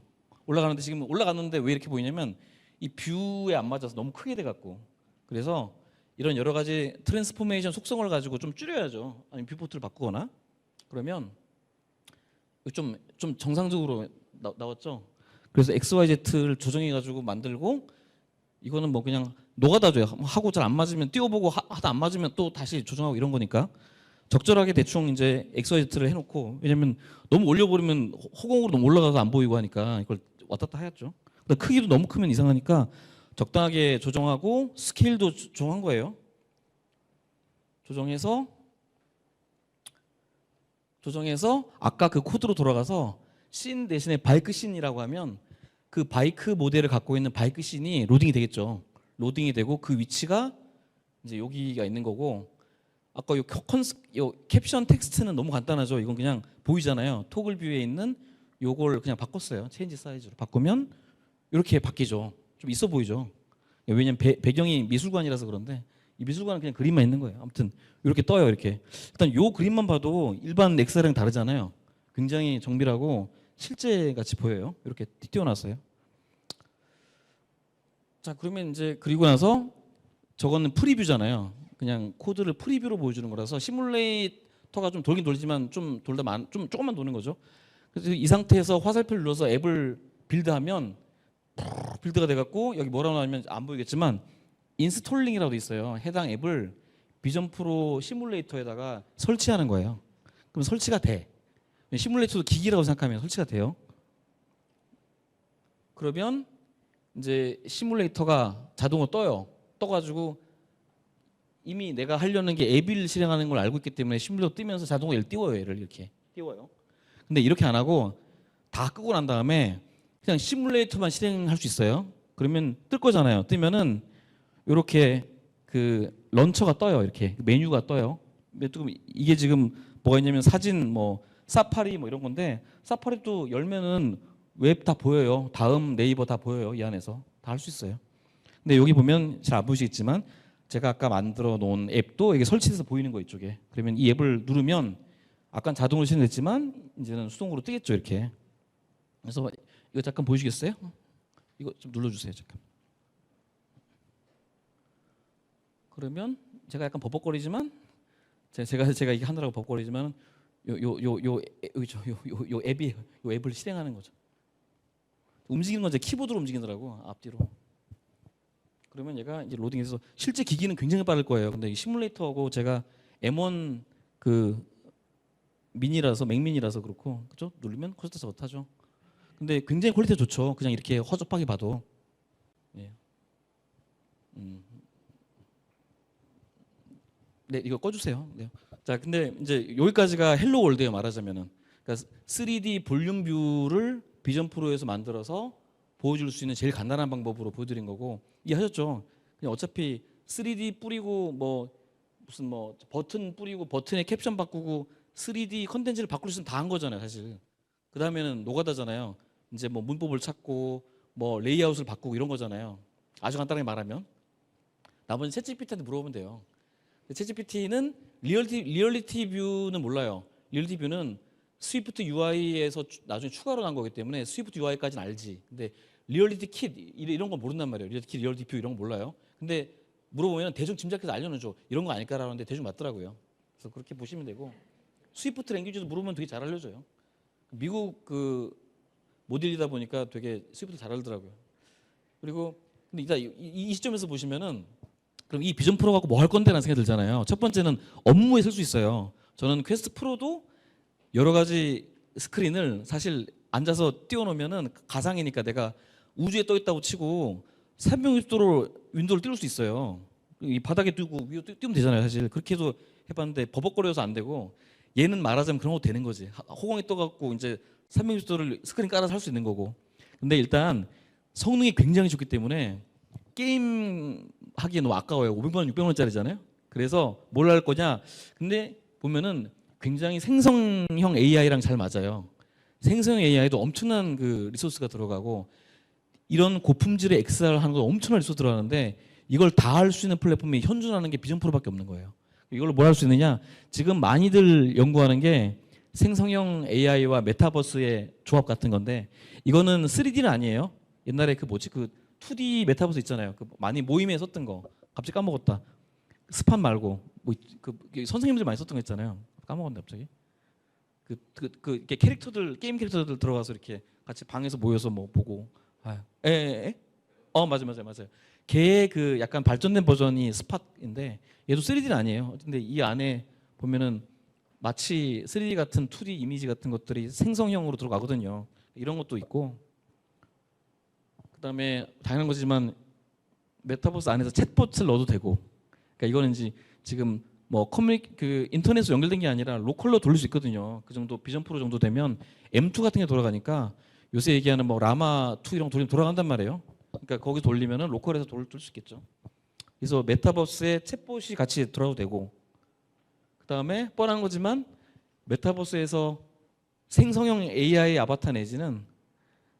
A: 올라가는데 지금 올라갔는데 왜 이렇게 보이냐면 이 뷰에 안 맞아서 너무 크게 돼갖고. 그래서 이런 여러 가지 트랜스포메이션 속성을 가지고 좀 줄여야죠. 아니면 뷰포트를 바꾸거나. 그러면 좀 정상적으로 나왔죠. 그래서 XYZ를 조정해가지고 만들고 이거는 뭐 그냥 노가다줘요. 하고 잘 안 맞으면 띄워보고 하다 안 맞으면 또 다시 조정하고 이런 거니까 적절하게 대충 이제 XYZ를 해놓고 왜냐면 너무 올려버리면 허공으로 너무 올라가서 안 보이고 하니까 이걸 왔다 갔다 해야죠. 근데 크기도 너무 크면 이상하니까 적당하게 조정하고 스케일도 조정한 거예요. 조정해서 아까 그 코드로 돌아가서 씬 대신에 바이크 씬이라고 하면 그 바이크 모델을 갖고 있는 바이크 씬이 로딩이 되겠죠. 로딩이 되고 그 위치가 이제 여기가 있는 거고 아까 요 캡션 텍스트는 너무 간단하죠. 이건 그냥 보이잖아요. 토글 뷰에 있는 요걸 그냥 바꿨어요. 체인지 사이즈로 바꾸면 이렇게 바뀌죠. 좀 있어 보이죠. 왜냐면 배경이 미술관이라서 그런데 이 미술관은 그냥 그림만 있는 거예요. 아무튼 이렇게 떠요. 이렇게 일단 요 그림만 봐도 일반 엑셀이랑 다르잖아요. 굉장히 정밀하고 실제 같이 보여요. 이렇게 띄워놨어요. 자 그러면 이제 그리고 나서 저거는 프리뷰잖아요. 그냥 코드를 프리뷰로 보여주는 거라서 시뮬레이터가 좀 돌긴 돌지만 좀 돌다 좀 조금만 도는 거죠. 그래서 이 상태에서 화살표를 눌러서 앱을 빌드하면 빌드가 돼갖고 여기 뭐라고 나오면 안 보이겠지만 인스톨링이라고 돼 있어요. 해당 앱을 비전 프로 시뮬레이터에다가 설치하는 거예요. 그럼 설치가 돼. 시뮬레이터도 기기라고 생각하면 설치가 돼요. 그러면 이제 시뮬레이터가 자동으로 떠요. 떠가지고 이미 내가 하려는 게 앱을 실행하는 걸 알고 있기 때문에 시뮬레이터 뜨면서 자동으로 얘를 띄워요. 얘를 이렇게 띄워요. 근데 이렇게 안 하고 다 끄고 난 다음에 그냥 시뮬레이터만 실행할 수 있어요. 그러면 뜰 거잖아요. 뜨면은 이렇게 그 런처가 떠요. 이렇게 메뉴가 떠요. 이게 지금 뭐가 있냐면 사진 뭐 사파리 뭐 이런 건데 사파리도 열면은 웹 다 보여요. 다음 네이버 다 보여요. 이 안에서 다 할 수 있어요. 근데 여기 보면 잘 안 보이시겠지만 제가 아까 만들어 놓은 앱도 이게 설치돼서 보이는 거 이쪽에. 그러면 이 앱을 누르면 아까 자동으로 실행됐지만 이제는 수동으로 뜨겠죠. 이렇게. 그래서 이거 잠깐 보여주시겠어요? 이거 좀 눌러주세요. 잠깐. 그러면 제가 약간 버벅거리지만 제가 이게 하느라고 버벅거리지만 요 앱이 요 앱을 실행하는 거죠. 움직이는 건 이제 키보드로 움직이더라고 앞뒤로. 그러면 얘가 이제 로딩해서 실제 기기는 굉장히 빠를 거예요. 근데 이 시뮬레이터하고 제가 M1 그 미니라서 맥미니라서 그렇고 그죠? 누르면 퀄리티가 어떠하죠? 근데 굉장히 퀄리티가 좋죠. 그냥 이렇게 허접하게 봐도. 예. 네, 이거 꺼주세요. 네. 자, 근데 이제 여기까지가 헬로 월드예요. 말하자면은. 그러니까 3D 볼륨 뷰를 비전 프로에서 만들어서 보여줄 수 있는 제일 간단한 방법으로 보여드린 거고 이해하셨죠? 그냥 어차피 3D 뿌리고 뭐 무슨 뭐 버튼 뿌리고 버튼에 캡션 바꾸고 3D 컨텐츠를 바꿀 수 있으면 다 한 거잖아요, 사실. 그 다음에는 노가다잖아요. 이제 뭐 문법을 찾고 뭐 레이아웃을 바꾸고 이런 거잖아요. 아주 간단하게 말하면 나머지 챗GPT한테 물어보면 돼요. 챗GPT는 리얼리티 뷰는 몰라요. 리얼리티 뷰는 스위프트 UI에서 나중에 추가로 난 거기 때문에 스위프트 UI까지는 알지. 근데 리얼리티 킷 이런 거 모른단 말이에요. 리얼리티 킷, 리얼리티 뷰 이런 거 몰라요. 근데 물어보면 대충 짐작해서 알려놓죠. 이런 거 아닐까라는데 대충 맞더라고요. 그래서 그렇게 보시면 되고 스위프트 랭귀지도 물어보면 되게 잘 알려줘요. 미국 그 모델이다 보니까 되게 스위프트 잘 알더라고요. 그리고 근데 이 시점에서 보시면은 그럼 이 비전 프로 갖고 뭐 할 건데라는 생각이 들잖아요. 첫 번째는 업무에 쓸 수 있어요. 저는 퀘스트 프로도 여러 가지 스크린을 사실 앉아서 띄워놓으면은 가상이니까 내가 우주에 떠 있다고 치고 360도로 윈도우를 띄울 수 있어요. 이 바닥에 두고 위로 띄우면 되잖아요. 사실 그렇게 해서 해봤는데 버벅거려서 안 되고 얘는 말하자면 그런 거 되는 거지. 호공에 떠갖고 이제 360도를 스크린 깔아서 할 수 있는 거고. 근데 일단 성능이 굉장히 좋기 때문에 게임 하기에 너무 아까워요. 500만 원, 600만 원짜리잖아요. 그래서 뭘 할 거냐? 근데 보면은 굉장히 생성형 AI랑 잘 맞아요. 생성형 AI도 엄청난 그 리소스가 들어가고 이런 고품질의 XR 하는 거 엄청난 리소스 들어가는데 이걸 다 할 수 있는 플랫폼이 현존하는 게 비전 프로밖에 없는 거예요. 이걸로 뭘 할 수 있느냐? 지금 많이들 연구하는 게 생성형 AI와 메타버스의 조합 같은 건데 이거는 3D는 아니에요. 옛날에 그 뭐지 그 2D 메타버스 있잖아요. 그 많이 모임에 썼던 거. 갑자기 까먹었다. 스팟 말고 뭐 그 선생님들 많이 썼던 거 있잖아요. 까먹었네 갑자기. 이렇게 캐릭터들 게임 캐릭터들 들어가서 이렇게 같이 방에서 모여서 뭐 보고. 예. 맞아요. 걔의 그 약간 발전된 버전이 스팟인데 얘도 3D는 아니에요. 근데 이 안에 보면은 마치 3D 같은 2D 이미지 같은 것들이 생성형으로 들어가거든요. 이런 것도 있고. 그다음에 당연한 거지만 메타버스 안에서 챗봇을 넣어도 되고. 그러니까 이거는 이제 지금 뭐 그 인터넷으로 연결된 게 아니라 로컬로 돌릴 수 있거든요. 그 정도 비전 프로 정도 되면 M2 같은 게 돌아가니까 요새 얘기하는 뭐 라마 2 이런 거 돌리면 돌아간단 말이에요. 그러니까 거기 돌리면은 로컬에서 돌릴 수 있겠죠. 그래서 메타버스에 챗봇이 같이 들어가도 되고, 그 다음에 뻔한 거지만 메타버스에서 생성형 AI 아바타 내지는,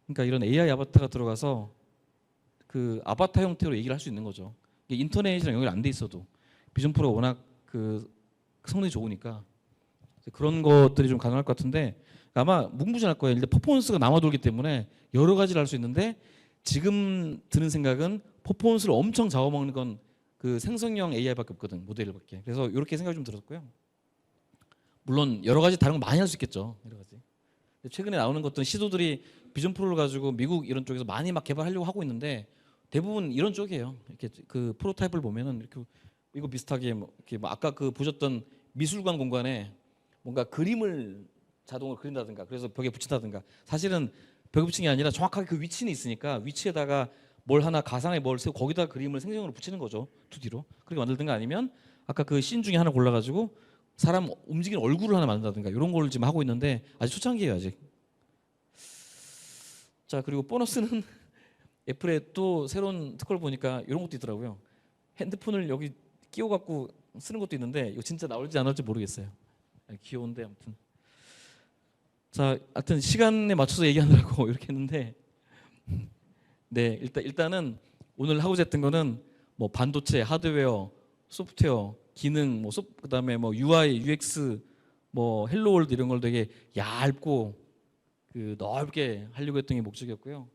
A: 그러니까 이런 AI 아바타가 들어가서 그 아바타 형태로 얘기를 할 수 있는 거죠. 이게 인터넷이랑 연결 안 돼 있어도 비전 프로가 워낙 그 성능이 좋으니까 그런 것들이 좀 가능할 것 같은데, 아마 무궁무진할 거예요. 일단 퍼포먼스가 남아돌기 때문에 여러 가지를 할 수 있는데, 지금 드는 생각은 퍼포먼스를 엄청 잡아먹는 건 그 생성형 AI밖에 없거든, 모델밖에. 그래서 이렇게 생각이 좀 들었고요. 물론 여러 가지 다른 거 많이 할 수 있겠죠, 여러 가지. 최근에 나오는 것들은 시도들이 비전 프로를 가지고 미국 이런 쪽에서 많이 막 개발하려고 하고 있는데 대부분 이런 쪽이에요. 이렇게 그 프로타입을 보면은 이렇게 이거 비슷하게 뭐 이렇게 뭐 아까 그 보셨던 미술관 공간에 뭔가 그림을 자동으로 그린다든가, 그래서 벽에 붙인다든가, 사실은 벽에 붙인 게 아니라 정확하게 그 위치는 있으니까 위치에다가 뭘 하나 가상의 뭘 세고 거기다 그림을 생성으로 붙이는 거죠, 2D로. 그렇게 만들든가, 아니면 아까 그 씬 중에 하나 골라가지고 사람 움직이는 얼굴을 하나 만든다든가, 이런 걸 지금 하고 있는데 아직 초창기예요, 아직. 자, 그리고 보너스는 애플의 또 새로운 특허를 보니까 이런 것도 있더라고요. 핸드폰을 여기 끼워 갖고 쓰는 것도 있는데 이거 진짜 나올지 안 나올지 모르겠어요. 귀여운데 아무튼. 자, 하여튼 시간에 맞춰서 얘기하느라고 이렇게 했는데, 네, 일단은 오늘 하고자 했던 거는 뭐 반도체, 하드웨어, 소프트웨어, 기능, 뭐 그다음에 뭐 UI, UX, 뭐 헬로월드 이런 걸 되게 얇고 그 넓게 하려고 했던 게 목적이었고요.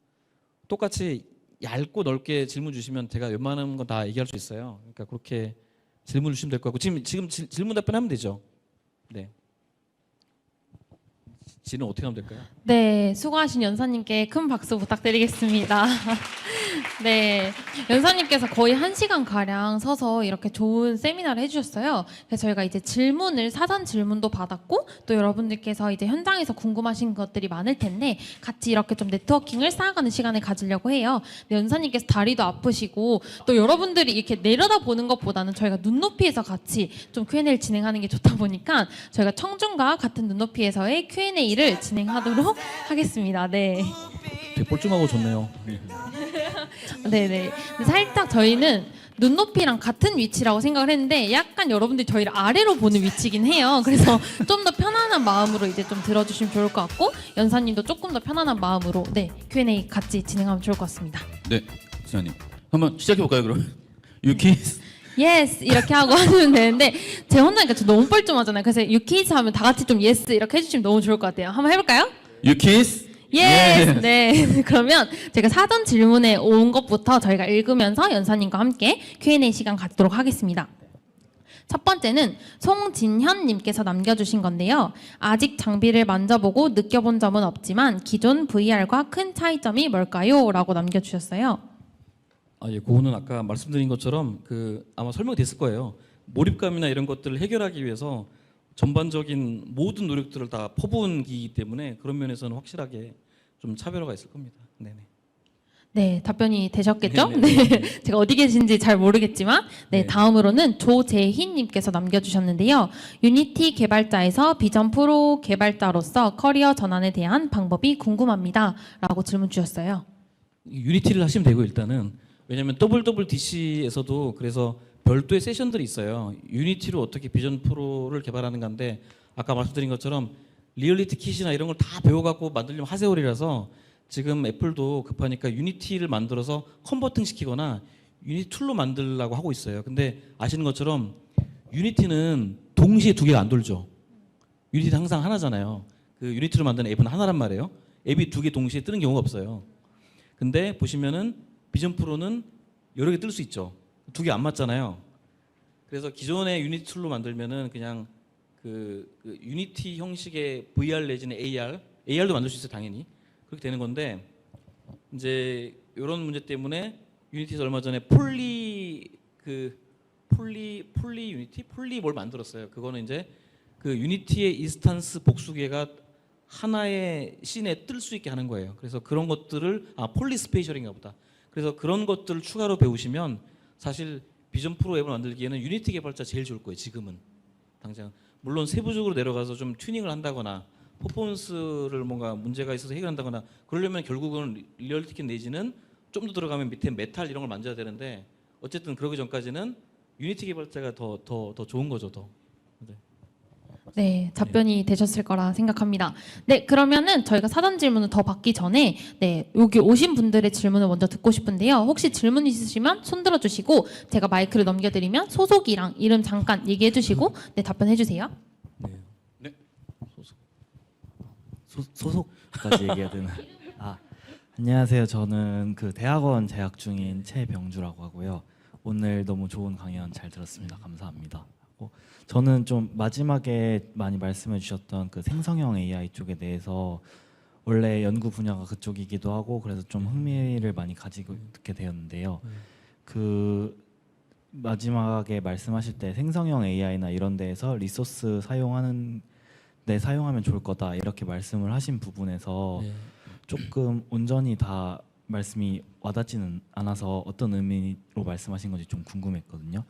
A: 똑같이 얇고 넓게 질문 주시면 제가 웬만한 건 다 얘기할 수 있어요. 그러니까 그렇게 질문 주시면 될 것 같고, 지금 질문 답변하면 되죠. 네. 지는 어떻게 하면 될까요?
C: 네, 수고하신 연사님께 큰 박수 부탁드리겠습니다. 네, 연사님께서 거의 1시간 가량 서서 이렇게 좋은 세미나를 해주셨어요. 그래서 저희가 이제 사전 질문도 받았고, 또 여러분들께서 이제 현장에서 궁금하신 것들이 많을 텐데 같이 이렇게 좀 네트워킹을 쌓아가는 시간을 가지려고 해요. 네, 연사님께서 다리도 아프시고 또 여러분들이 이렇게 내려다보는 것보다는 저희가 눈높이에서 같이 좀 Q&A를 진행하는 게 좋다 보니까 저희가 청중과 같은 눈높이에서의 Q&A를 진행하도록 하겠습니다. 네.
A: 되게 뻘쭘하고 좋네요.
C: 네네. 살짝 저희는 눈높이랑 같은 위치라고 생각을 했는데 약간 여러분들이 저희를 아래로 보는 위치긴 해요. 그래서 좀 더 편안한 마음으로 이제 좀 들어주시면 좋을 것 같고, 연사님도 조금 더 편안한 마음으로 네 Q&A 같이 진행하면 좋을 것 같습니다.
D: 네, 지사님 한번 시작해 볼까요, 그럼? 유키스.
C: 예스 이렇게 하고 하시면 되는데 제 혼자니까 저 너무 뻘쭘하잖아요. 그래서 유키즈 하면 다 같이 좀 예스 이렇게 해주시면 너무 좋을 것 같아요. 한번 해볼까요?
D: 유키스.
C: 예스. 네. 그러면 제가 사전 질문에 온 것부터 저희가 읽으면서 연사님과 함께 Q&A 시간 갖도록 하겠습니다. 첫 번째는 송진현님께서 남겨주신 건데요. 아직 장비를 만져보고 느껴본 점은 없지만 기존 VR과 큰 차이점이 뭘까요? 라고 남겨주셨어요.
A: 아, 예, 그거는 아까 말씀드린 것처럼 그 아마 설명됐을 거예요. 몰입감이나 이런 것들을 해결하기 위해서 전반적인 모든 노력들을 다 퍼부은 기이기 때문에 그런 면에서는 확실하게 좀 차별화가 있을 겁니다. 네네.
C: 네, 답변이 되셨겠죠?
A: 네네.
C: 네, 제가 어디 계신지 잘 모르겠지만 네,
A: 네.
C: 다음으로는 조재희님께서 남겨주셨는데요. 유니티 개발자에서 비전 프로 개발자로서 커리어 전환에 대한 방법이 궁금합니다. 라고 질문 주셨어요.
A: 유니티를 하시면 되고, 일단은 왜냐하면 WWDC에서도 그래서 별도의 세션들이 있어요. 유니티로 어떻게 비전 프로를 개발하는 건데, 아까 말씀드린 것처럼 리얼리티 킷이나 이런 걸 다 배워갖고 만들려면 하세월이라서 지금 애플도 급하니까 유니티를 만들어서 컨버팅 시키거나 유니티 툴로 만들려고 하고 있어요. 근데 아시는 것처럼 유니티는 동시에 두 개가 안 돌죠. 유니티는 항상 하나잖아요. 그 유니티로 만드는 앱은 하나란 말이에요. 앱이 두 개 동시에 뜨는 경우가 없어요. 근데 보시면은 비전 프로는 여러 개 뜰 수 있죠. 두 개 안 맞잖아요. 그래서 기존의 유니티 툴로 만들면은 그냥 그 유니티 형식의 VR 내지는 AR도 만들 수 있어요, 당연히. 그렇게 되는 건데, 이제 이런 문제 때문에 유니티에서 얼마 전에 폴리 유니티 뭘 만들었어요. 그거는 이제 그 유니티의 인스탄스 복수계가 하나의 씬에 뜰 수 있게 하는 거예요. 그래서 그런 것들을 폴리 스페이셜인가 보다. 그래서 그런 것들을 추가로 배우시면 사실 비전 프로 앱을 만들기에는 유니티 개발자 제일 좋을 거예요, 지금은. 당장 물론 세부적으로 내려가서 좀 튜닝을 한다거나 퍼포먼스를 뭔가 문제가 있어서 해결한다거나 그러려면 결국은 리얼티켓 내지는 좀 더 들어가면 밑에 메탈 이런 걸 만져야 되는데, 어쨌든 그러기 전까지는 유니티 개발자가 더 좋은 거죠, 더. 네.
C: 네, 답변이 되셨을 거라 생각합니다. 네, 그러면은 저희가 사전 질문을 더 받기 전에 네, 여기 오신 분들의 질문을 먼저 듣고 싶은데요. 혹시 질문 있으시면 손 들어 주시고 제가 마이크를 넘겨 드리면 소속이랑 이름 잠깐 얘기해 주시고 네, 답변해 주세요.
A: 네.
E: 소속까지 얘기해야 되나? 안녕하세요. 저는 그 대학원 재학 중인 최병주라고 하고요. 오늘 너무 좋은 강연 잘 들었습니다. 감사합니다. 저는 좀 마지막에 많이 말씀해 주셨던 그 생성형 AI 쪽에 대해서 원래 연구 분야가 그쪽이기도 하고 그래서 좀 흥미를 많이 가지고 듣게 되었는데요. 그 마지막에 말씀하실 때 생성형 AI나 이런 데에서 리소스 사용하는 데 사용하면 좋을 거다 이렇게 말씀을 하신 부분에서 조금 온전히 다 말씀이 와닿지는 않아서 어떤 의미로 말씀하신 건지 좀 궁금했거든요.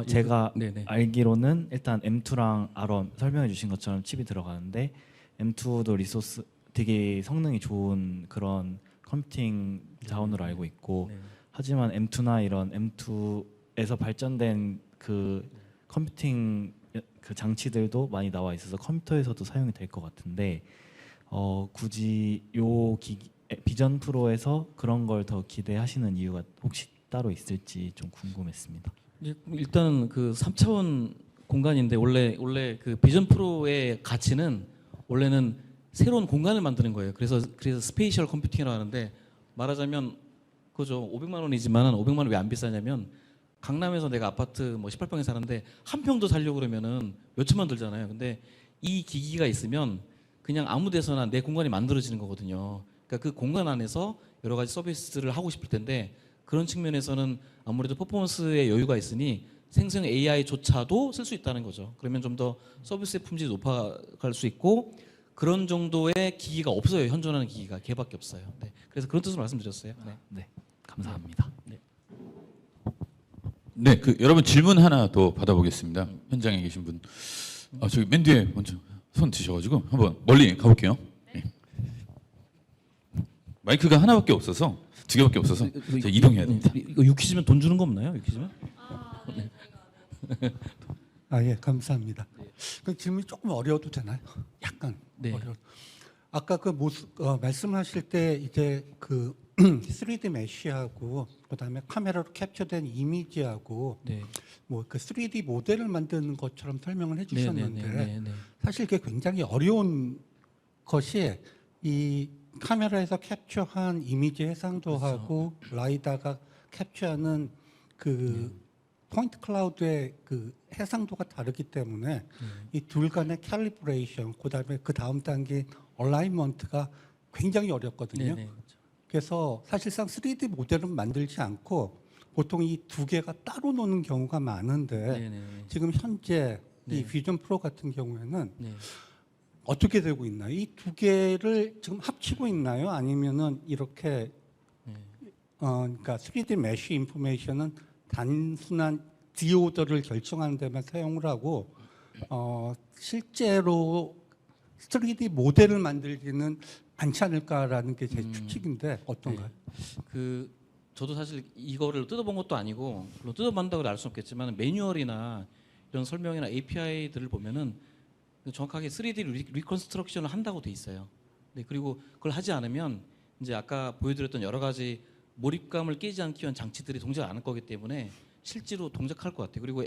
E: 제가 알기로는 일단 M2랑 R1 설명해 주신 것처럼 칩이 들어가는데 M2도 리소스 되게 성능이 좋은 그런 컴퓨팅 자원으로 알고 있고 하지만 M2나 이런 M2에서 발전된 그 컴퓨팅 그 장치들도 많이 나와 있어서 컴퓨터에서도 사용이 될 것 같은데 굳이 요 비전 프로에서 그런 걸 더 기대하시는 이유가 혹시 따로 있을지 좀 궁금했습니다.
A: 일단은 그 3차원 공간인데 원래 그 비전 프로의 가치는 원래는 새로운 공간을 만드는 거예요. 그래서 스페이셜 컴퓨팅이라고 하는데 말하자면 그죠. 500만 원이지만 500만 원 왜 안 비싸냐면 강남에서 내가 아파트 뭐 18평에 사는데 한 평도 살려고 그러면은 몇 천만 들잖아요. 근데 이 기기가 있으면 그냥 아무 데서나 내 공간이 만들어지는 거거든요. 그러니까 그 공간 안에서 여러 가지 서비스를 하고 싶을 텐데 그런 측면에서는 아무래도 퍼포먼스에 여유가 있으니 생성 AI조차도 쓸 수 있다는 거죠. 그러면 좀 더 서비스의 품질이 높아갈 수 있고 그런 정도의 기기가 없어요. 현존하는 기기가 걔밖에 없어요. 네. 그래서 그런 뜻으로 말씀드렸어요. 네.
E: 네, 감사합니다.
D: 네, 그 여러분 질문 하나 더 받아보겠습니다. 현장에 계신 분, 저기 맨 뒤에 먼저 손 드셔가지고 한번 멀리 가볼게요. 네. 마이크가 하나밖에 없어서 두 개밖에 없어서 제가 이동해야 됩니다.
A: 이거 유퀴즈면 돈 주는 거 없나요? 유퀴즈면?
F: 예, 감사합니다. 그 질문이 조금 어려워도 되나요? 약간
A: 네.
F: 어려워. 아까 그 말씀하실 때 이제 그 3D 메쉬하고 그다음에 카메라로 캡처된 이미지하고
A: 네.
F: 뭐 그 3D 모델을 만드는 것처럼 설명을 해주셨는데
A: 네.
F: 사실 그게 굉장히 어려운 것이 이 카메라에서 캡처한 이미지 해상도 하고 라이다가 캡처하는 그 포인트 클라우드의 그 해상도가 다르기 때문에 이 둘 간의 캘리브레이션, 그다음에 그 다음 단계 얼라이먼트가 굉장히 어렵거든요. 그래서 사실상 3D 모델은 만들지 않고 보통 이 두 개가 따로 노는 경우가 많은데 지금 현재 이 비전 프로 같은 경우에는 어떻게 되고 있나요? 이 두 개를 지금 합치고 있나요? 아니면은 이렇게 그러니까 3D 메쉬 인포메이션은 단순한 디오더를 결정하는 데만 사용을 하고 실제로 3D 모델을 만들지는 않지 않을까라는 게 제 추측인데 어떤가요?
A: 그 저도 사실 이거를 뜯어본 것도 아니고 물론 뜯어본다고 알 수는 없겠지만 매뉴얼이나 이런 설명이나 API들을 보면은 정확하게 3D 리컨스트럭션을 한다고 돼 있어요. 네, 그리고 그걸 하지 않으면 이제 아까 보여드렸던 여러 가지 몰입감을 깨지 않기 위한 장치들이 동작 안 할 거기 때문에 실제로 동작할 것 같아요. 그리고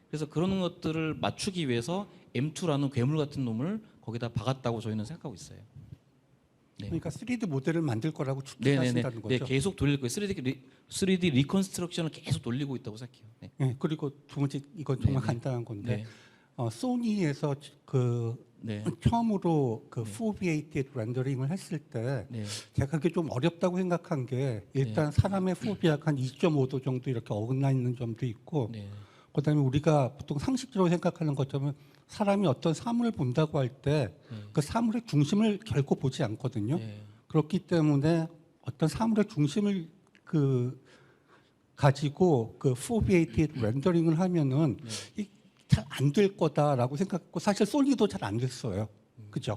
A: 그래서 그런 것들을 맞추기 위해서 M2라는 괴물 같은 놈을 거기다 박았다고 저희는 생각하고 있어요. 네.
F: 그러니까 3D 모델을 만들 거라고 추측하신다는 거죠.
A: 네, 계속 돌릴 거예요. 3D 리컨스트럭션을 계속 돌리고 있다고 생각해요. 네.
F: 네, 그리고 두 번째 이건 정말 간단한 건데 소니에서 처음으로 그 포비에이티드 렌더링을 했을 때 제가 그게 좀 어렵다고 생각한 게 일단 사람의 포비아가 한 2.5도 정도 이렇게 어긋나 있는 점도 있고 그다음에 우리가 보통 상식적으로 생각하는 것처럼 사람이 어떤 사물을 본다고 할 때 그 사물의 중심을 결코 보지 않거든요. 그렇기 때문에 어떤 사물의 중심을 가지고 그 포비에이티드 렌더링을 하면은 잘 안 될 거다라고 생각했고 사실 소니도 잘 안 됐어요. 그죠?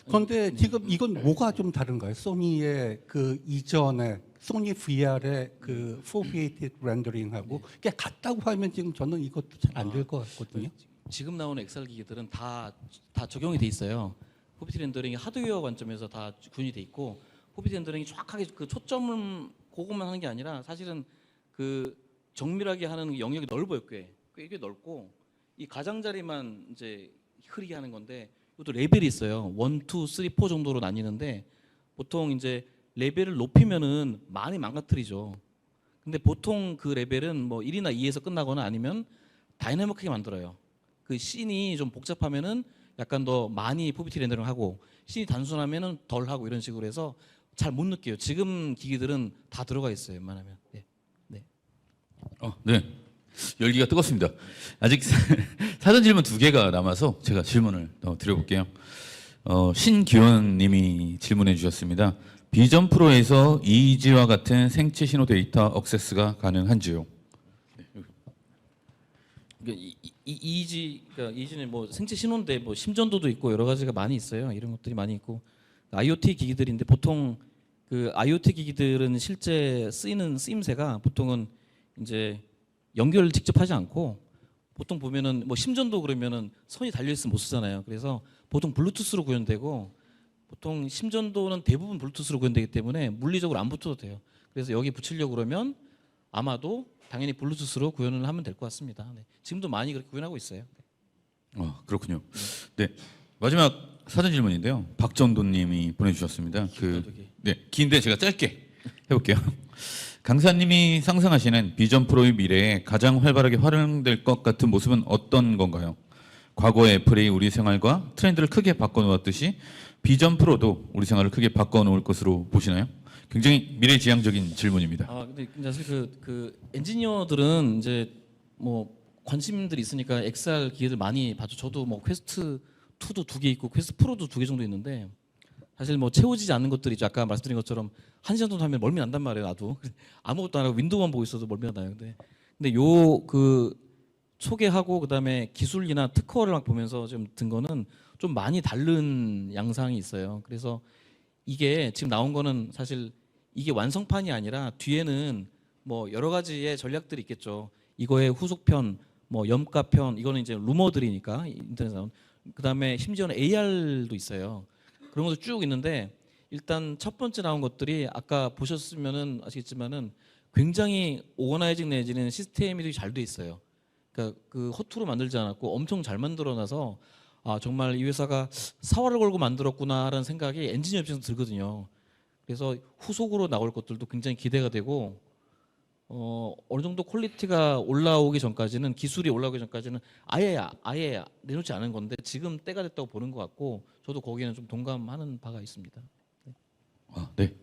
F: 그런데 지금 이건 뭐가 좀 다른가요? 소니의 그 이전에 소니 VR의 그 foveated rendering하고 꽤 같다고 하면 지금 저는 이것도 잘 안 될 것 같거든요.
A: 지금 나오는 XR 기기들은 다 적용이 돼 있어요. 호비트 렌더링이 하드웨어 관점에서 다 구현이 돼 있고 호비트 렌더링이 정확하게 그 초점을 그것만 하는 게 아니라 사실은 그 정밀하게 하는 영역이 넓어요. 꽤 넓고 이 가장자리만 이제 흐리게 하는 건데 이것도 레벨이 있어요. 1, 2, 3, 4 정도로 나뉘는데 보통 이제 레벨을 높이면은 많이 망가뜨리죠. 근데 보통 그 레벨은 뭐 1이나 2에서 끝나거나 아니면 다이나믹하게 만들어요. 그 씬이 좀 복잡하면은 약간 더 많이 포비티 렌더링을 하고 씬이 단순하면은 덜 하고 이런 식으로 해서 잘 못 느껴요. 지금 기기들은 다 들어가 있어요. 웬만하면. 네.
D: 네. 열기가 뜨겁습니다. 아직 사전 질문 2개가 남아서 제가 질문을 드려볼게요. 신기원님이 질문해 주셨습니다. 비전 프로에서 EEG와 같은 생체 신호 데이터 액세스가 가능한지요?
A: EEG는 뭐 생체 신호인데 뭐 심전도도 있고 여러 가지가 많이 있어요. 이런 것들이 많이 있고 IoT 기기들인데 보통 그 IoT 기기들은 실제 쓰이는 쓰임새가 보통은 이제 연결을 직접 하지 않고 보통 보면은 뭐 심전도 그러면은 선이 달려 있으면 못 쓰잖아요. 그래서 보통 블루투스로 구현되고 보통 심전도는 대부분 블루투스로 구현되기 때문에 물리적으로 안 붙어도 돼요. 그래서 여기 붙이려고 그러면 아마도 당연히 블루투스로 구현을 하면 될 것 같습니다. 네. 지금도 많이 그렇게 구현하고 있어요.
D: 그렇군요. 네. 마지막 사전 질문인데요. 박정도님이 보내주셨습니다. 네, 긴데 제가 짧게 해볼게요. 강사님이 상상하시는 비전 프로의 미래에 가장 활발하게 활용될 것 같은 모습은 어떤 건가요? 과거의 애플이 우리 생활과 트렌드를 크게 바꿔놓았듯이 비전 프로도 우리 생활을 크게 바꿔놓을 것으로 보시나요? 굉장히 미래지향적인 질문입니다.
A: 근데 사실 그 엔지니어들은 이제 뭐 관심들이 있으니까 XR 기기들 많이 봐죠. 저도 뭐 퀘스트 2도 2개 있고 퀘스트 프로도 2개 정도 있는데 사실 뭐 채워지지 않는 것들이 있죠. 아까 말씀드린 것처럼 1시간 정도 하면 멀미 난단 말이에요. 나도 아무것도 안 하고 윈도우만 보고 있어도 멀미가 나요. 근데 요 그 소개하고 그다음에 기술이나 특허를 막 보면서 좀 든 거는 좀 많이 다른 양상이 있어요. 그래서 이게 지금 나온 거는 사실 이게 완성판이 아니라 뒤에는 뭐 여러 가지의 전략들이 있겠죠. 이거의 후속편, 뭐 염가편, 이거는 이제 루머들이니까 인터넷에 나온. 그다음에 심지어는 AR도 있어요. 그런 것도 쭉 있는데 일단 첫 번째 나온 것들이 아까 보셨으면은 아시겠지만은 굉장히 오거나이징 내지는 시스템이 잘 돼 있어요. 그러니까 그 허투루 만들지 않았고 엄청 잘 만들어놔서 정말 이 회사가 사활을 걸고 만들었구나라는 생각이 엔지니어 입장에서 들거든요. 그래서 후속으로 나올 것들도 굉장히 기대가 되고 어느 정도 퀄리티가 올라오기 전까지는 기술이 올라오기 전까지는 아예 내놓지 않은 건데 지금 때가 됐다고 보는 것 같고 저도 거기에는 좀 동감하는 바가 있습니다.
D: 네,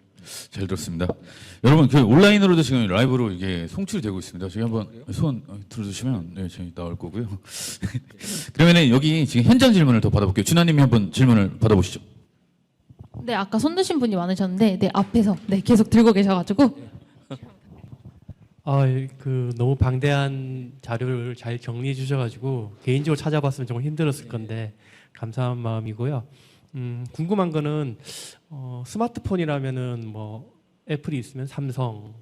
D: 잘 들었습니다. 여러분 그 온라인으로도 지금 라이브로 이게 송출이 되고 있습니다. 저희 한번 손 들어주시면 네, 저희 나올 거고요. 그러면은 여기 지금 현장 질문을 더 받아볼게요. 준하님이 한번 질문을 받아보시죠.
C: 네, 아까 손 드신 분이 많으셨는데 네 앞에서 계속 들고 계셔가지고
G: 그 너무 방대한 자료를 잘 정리해 주셔가지고 개인적으로 찾아봤으면 조금 힘들었을 건데 감사한 마음이고요. 궁금한 거는 스마트폰이라면은 뭐 애플이 있으면 삼성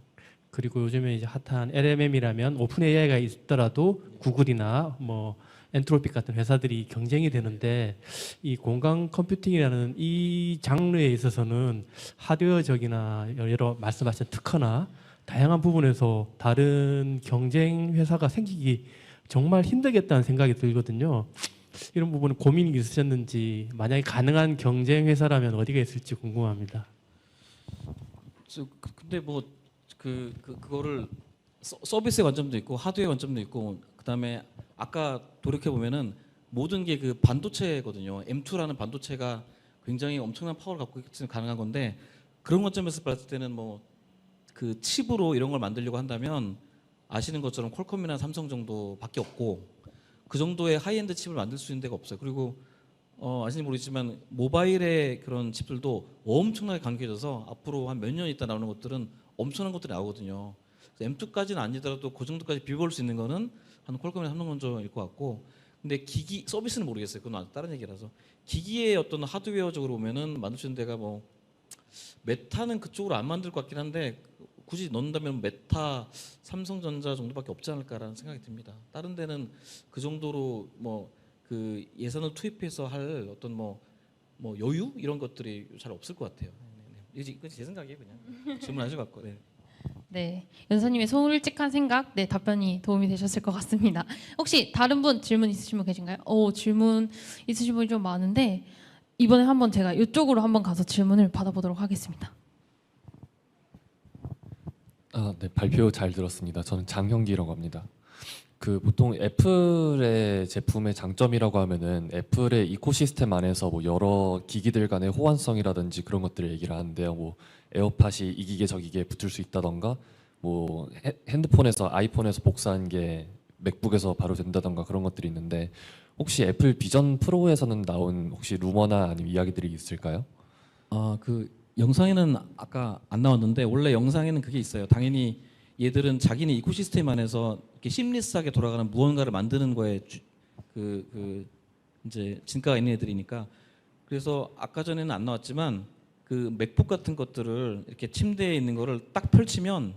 G: 그리고 요즘에 이제 핫한 LMM이라면 오픈 AI가 있더라도 구글이나 뭐 엔트로픽 같은 회사들이 경쟁이 되는데 이 공간 컴퓨팅이라는 이 장르에 있어서는 하드웨어적이나 여러 말씀하신 특허나 다양한 부분에서 다른 경쟁 회사가 생기기 정말 힘들겠다는 생각이 들거든요. 이런 부분은 고민이 있으셨는지 만약에 가능한 경쟁 회사라면 어디가 있을지 궁금합니다.
A: 근데 뭐 그거를 서비스의 관점도 있고 하드웨어 관점도 있고 그다음에 아까 돌이켜 보면은 모든 게 그 반도체거든요. M2라는 반도체가 굉장히 엄청난 파워를 갖고 있기 때문에 가능한 건데 그런 관점에서 봤을 때는 뭐 그 칩으로 이런 걸 만들려고 한다면 아시는 것처럼 퀄컴이나 삼성 정도밖에 없고 그 정도의 하이엔드 칩을 만들 수 있는 데가 없어요. 그리고 아시는지 모르겠지만 모바일의 그런 칩들도 엄청나게 강력해져서 앞으로 한 몇 년 있다 나오는 것들은 엄청난 것들이 나오거든요. M2까지는 아니더라도 그 정도까지 비벼볼 수 있는 거는 한 퀄컴이나 삼성 정도일 것 같고 근데 기기 서비스는 모르겠어요. 그건 다른 얘기라서 기기의 어떤 하드웨어적으로 보면은 만들 수 있는 데가 뭐 메타는 그쪽으로 안 만들 것 같긴 한데 굳이 넣는다면 메타, 삼성전자 정도밖에 없지 않을까라는 생각이 듭니다. 다른 데는 그 정도로 뭐 그 예산을 투입해서 할 어떤 뭐 여유 이런 것들이 잘 없을 것 같아요. 이건 제 생각이에요, 그냥 질문하셔 갖고. 네.
C: 네, 연사님의 솔직한 생각, 네 답변이 도움이 되셨을 것 같습니다. 혹시 다른 분 질문 있으신 분 계신가요? 질문 있으신 분이 좀 많은데 이번에 한번 제가 이쪽으로 한번 가서 질문을 받아보도록 하겠습니다.
H: 네, 발표 잘 들었습니다. 저는 장형기라고 합니다. 보통 애플의 제품의 장점이라고 하면은 애플의 이코시스템 안에서 뭐 여러 기기들 간의 호환성이라든지 그런 것들을 얘기를 하는데요. 뭐 에어팟이 이 기계 저 기계에 붙을 수 있다던가, 뭐 핸드폰에서 아이폰에서 복사한 게 맥북에서 바로 된다던가 그런 것들이 있는데 혹시 애플 비전 프로에서는 나온 혹시 루머나 아니면 이야기들이 있을까요?
A: 그 영상에는 아까 안 나왔는데 원래 영상에는 그게 있어요. 당연히 얘들은 자기네 이코시스템 안에서 이렇게 심리스하게 돌아가는 무언가를 만드는 거에 이제 진가가 있는 애들이니까. 그래서 아까 전에는 안 나왔지만 그 맥북 같은 것들을 이렇게 침대에 있는 거를 딱 펼치면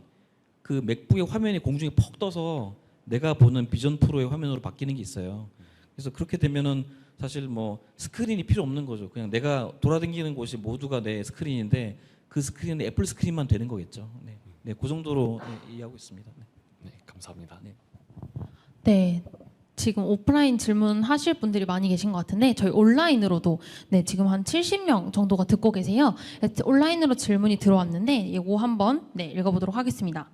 A: 그 맥북의 화면이 공중에 퍽 떠서 내가 보는 비전 프로의 화면으로 바뀌는 게 있어요. 그래서 그렇게 되면은 사실 뭐 스크린이 필요 없는 거죠. 그냥 내가 돌아다니는 곳이 모두가 내 스크린인데 그 스크린은 애플 스크린만 되는 거겠죠. 네, 네, 그 정도로 이해하고 있습니다. 네.
H: 네, 감사합니다.
A: 네.
C: 네, 지금 오프라인 질문하실 분들이 많이 계신 것 같은데 저희 온라인으로도 네 지금 한 70명 정도가 듣고 계세요. 온라인으로 질문이 들어왔는데 이거 한번 네 읽어보도록 하겠습니다.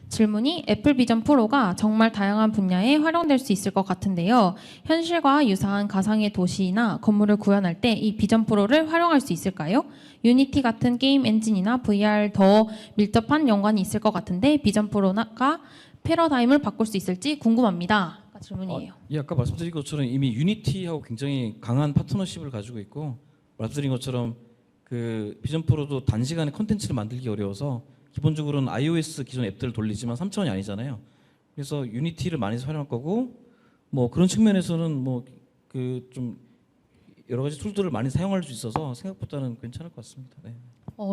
C: 질문이 애플 비전 프로가 정말 다양한 분야에 활용될 수 있을 것 같은데요. 현실과 유사한 가상의 도시나 건물을 구현할 때 이 비전 프로를 활용할 수 있을까요? 유니티 같은 게임 엔진이나 VR 더 밀접한 연관이 있을 것 같은데 비전 프로가 패러다임을 바꿀 수 있을지 궁금합니다. 질문이에요.
A: 아까 말씀드린 것처럼 이미 유니티하고 굉장히 강한 파트너십을 가지고 있고 말씀드린 것처럼 그 비전 프로도 단시간에 컨텐츠를 만들기 어려워서 기본적으로는 iOS 기존 앱들을 돌리지만 3차원이 아니잖아요. 그래서 유니티를 많이 활용할 거고 뭐 그런 측면에서는 뭐 그 좀 여러 가지 툴들을 많이 사용할 수 있어서 생각보다는 괜찮을 것 같습니다. 네.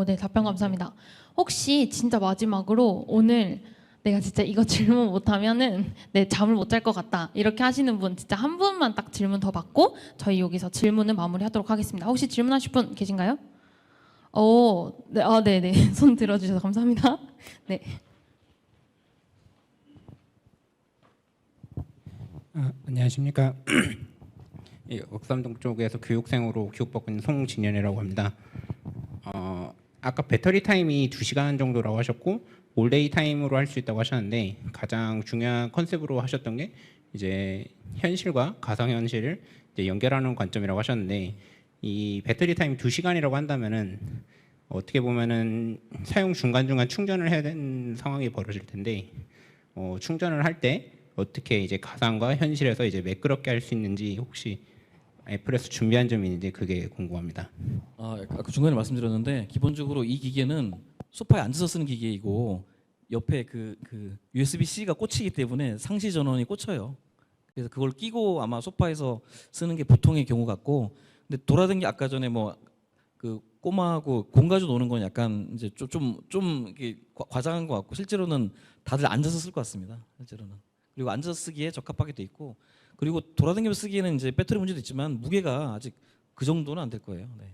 C: 네, 답변 감사합니다. 혹시 진짜 마지막으로 오늘 내가 진짜 이거 질문 못하면은 내 잠을 못 잘 것 같다 이렇게 하시는 분 진짜 한 분만 딱 질문 더 받고 저희 여기서 질문을 마무리하도록 하겠습니다. 혹시 질문하실 분 계신가요? 네, 네네 손 들어주셔서 감사합니다. 네.
I: 안녕하십니까. 옥삼동 쪽에서 교육생으로 교육받고 있는 송진현이라고 합니다. 아까 배터리 타임이 2시간 정도라고 하셨고 올데이 타임으로 할 수 있다고 하셨는데 가장 중요한 컨셉으로 하셨던 게 이제 현실과 가상현실을 이제 연결하는 관점이라고 하셨는데 이 배터리 타임 2시간이라고 한다면은 어떻게 보면은 사용 중간중간 충전을 해야 되는 상황이 벌어질 텐데 충전을 할 때 어떻게 이제 가상과 현실에서 이제 매끄럽게 할 수 있는지 혹시 애플에서 준비한 점이 있는지 그게 궁금합니다.
A: 아까 중간에 말씀드렸는데 기본적으로 이 기계는 소파에 앉아서 쓰는 기계이고 옆에 그 USB-C가 꽂히기 때문에 상시 전원이 꽂혀요. 그래서 그걸 끼고 아마 소파에서 쓰는 게 보통의 경우 같고, 근데 돌아다니기 아까 전에 뭐 그 꼬마하고 공 가지고 노는 건 약간 이제 좀 이게 과장한 것 같고 실제로는 다들 앉아서 쓸 것 같습니다. 실제로는. 그리고 앉아서 쓰기에 적합하게 돼 있고, 그리고 돌아다니면서 쓰기에는 이제 배터리 문제도 있지만 무게가 아직 그 정도는 안 될 거예요. 네.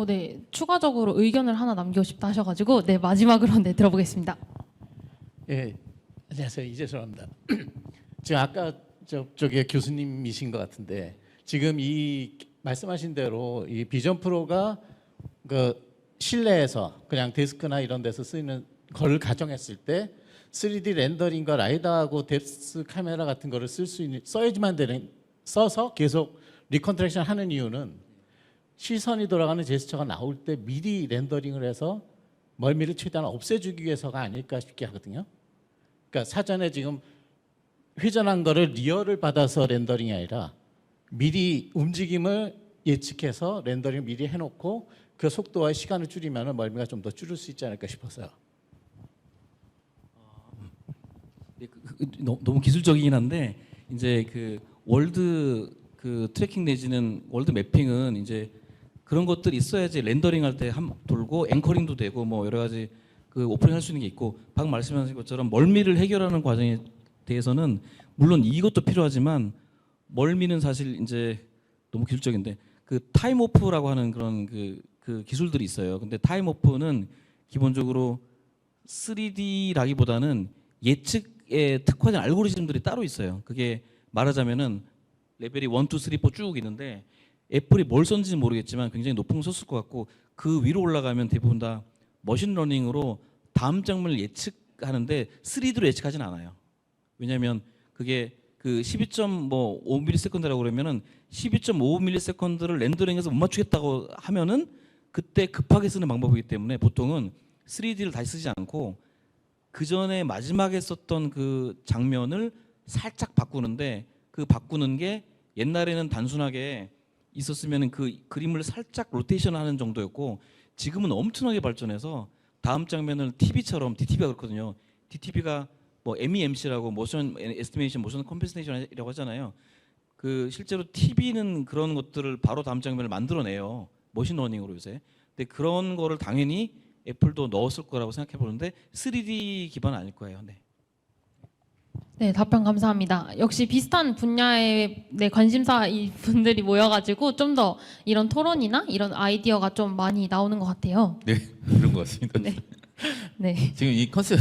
C: 네. 추가적으로 의견을 하나 남기고 싶다 하셔가지고 네 마지막으로 네 들어보겠습니다.
J: 예, 안녕하세요. 이재성입니다. 지금 아까 저쪽에 교수님이신 것 같은데 지금 이 말씀하신 대로 이 비전 프로가 그 실내에서 그냥 데스크나 이런 데서 쓰이는 걸 가정했을 때 3D 렌더링과 라이다하고 뎁스 카메라 같은 거를 쓸 수 있는 써야지만 되는 써서 계속 리컨트랙션 하는 이유는 시선이 돌아가는 제스처가 나올 때 미리 렌더링을 해서 멀미를 최대한 없애주기 위해서가 아닐까 싶게 하거든요. 그러니까 사전에 지금 회전한 거를 리얼을 받아서 렌더링이 아니라 미리 움직임을 예측해서 렌더링을 미리 해놓고 그 속도와 시간을 줄이면 멀미가 좀 더 줄일 수 있지 않을까 싶어서요.
A: 너무 기술적이긴 한데 이제 그 월드 그 트래킹 내지는 월드 매핑은 이제 그런 것들이 있어야지 렌더링 할 때 돌고 앵커링도 되고 뭐 여러 가지 그 오프닝 할 수 있는 게 있고 방금 말씀하신 것처럼 멀미를 해결하는 과정에 대해서는 물론 이것도 필요하지만 멀미는 사실 이제 너무 기술적인데 그 타임 오프라고 하는 그런 그 기술들이 있어요. 근데 타임 오프는 기본적으로 3D라기보다는 예측에 특화된 알고리즘들이 따로 있어요. 그게 말하자면은 레벨이 1, 2, 3, 4 쭉 있는데 애플이 뭘 썼는지 모르겠지만 굉장히 높은 걸 썼을 것 같고 그 위로 올라가면 대부분 다 머신러닝으로 다음 장면을 예측하는데 3D로 예측하진 않아요. 왜냐하면 그게 그 12.5ms라고 그러면은 12.5ms를 렌더링해서 못 맞추겠다고 하면은 그때 급하게 쓰는 방법이기 때문에 보통은 3D를 다시 쓰지 않고 그 전에 마지막에 썼던 그 장면을 살짝 바꾸는데 그 바꾸는 게 옛날에는 단순하게 있었으면 그 그림을 살짝 로테이션하는 정도였고 지금은 엄청나게 발전해서 다음 장면을 TV처럼 DTV가 그렇거든요. DTV가 뭐 MEMC라고 모션 에스티메이션, 모션 컴pensation이라고 하잖아요. 그 실제로 TV는 그런 것들을 바로 다음 장면을 만들어내요. 머신러닝으로 요새. 근데 그런 거를 당연히 애플도 넣었을 거라고 생각해 보는데 3D 기반은 아닐 거예요. 네.
C: 네, 답변 감사합니다. 역시 비슷한 분야의 관심사 이 분들이 모여가지고 좀 더 이런 토론이나 이런 아이디어가 좀 많이 나오는 것 같아요.
D: 네, 그런 것 같습니다.
C: 네. 네.
D: 지금 이 컨셉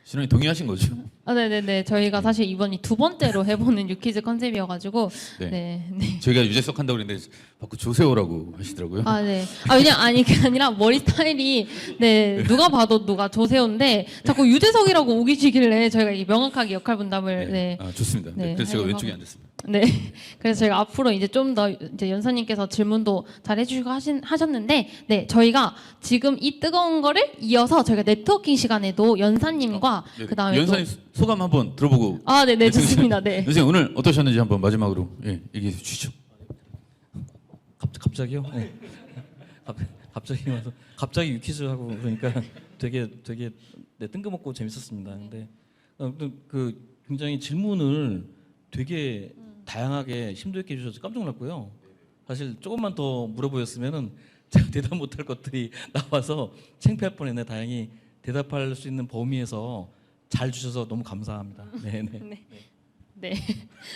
D: 신원이 동의하신 거죠?
C: 아, 네네네. 저희가 사실 이번이 두 번째로 해보는 유퀴즈 컨셉이어가지고.
D: 네.
C: 네. 네.
D: 저희가 유재석 한다고 그랬는데 자꾸 조세호라고 하시더라고요.
C: 아, 네. 아, 왜냐, 아니, 그게 아니라 머리 스타일이, 네, 누가 봐도 누가 조세호인데, 자꾸 유재석이라고 우기시길래 저희가 이게 명확하게 역할 분담을, 네.
D: 아, 좋습니다. 네,
C: 네,
D: 그래서 제가
C: 하려고
D: 왼쪽에
C: 하고.
D: 앉았습니다.
C: 네. 그래서 저희가 앞으로 이제 좀 더 이제 연사님께서 질문도 잘 해주시고 하셨는데, 네, 저희가 지금 이 뜨거운 거를 이어서 저희가 네트워킹 시간에도 연사님과
D: 네,
C: 그 다음에
D: 연사님 소감 한번 들어보고.
C: 아, 네네, 좋습니다. 네.
D: 연사님 오늘 어떠셨는지 한번 마지막으로 얘기해 주시죠.
A: 갑자기요? 네. 갑자기 와서 갑자기 유퀴즈 하고 그러니까 되게 네, 뜬금없고 재밌었습니다. 근데 그 굉장히 질문을 되게 다양하게 심도 있게 해주셔서 깜짝 놀랐고요. 사실 조금만 더 물어보셨으면은 제가 대답 못할 것들이 나와서 창피할 뻔했네. 다행히 대답할 수 있는 범위에서 잘 주셔서 너무 감사합니다. 네네.
C: 네.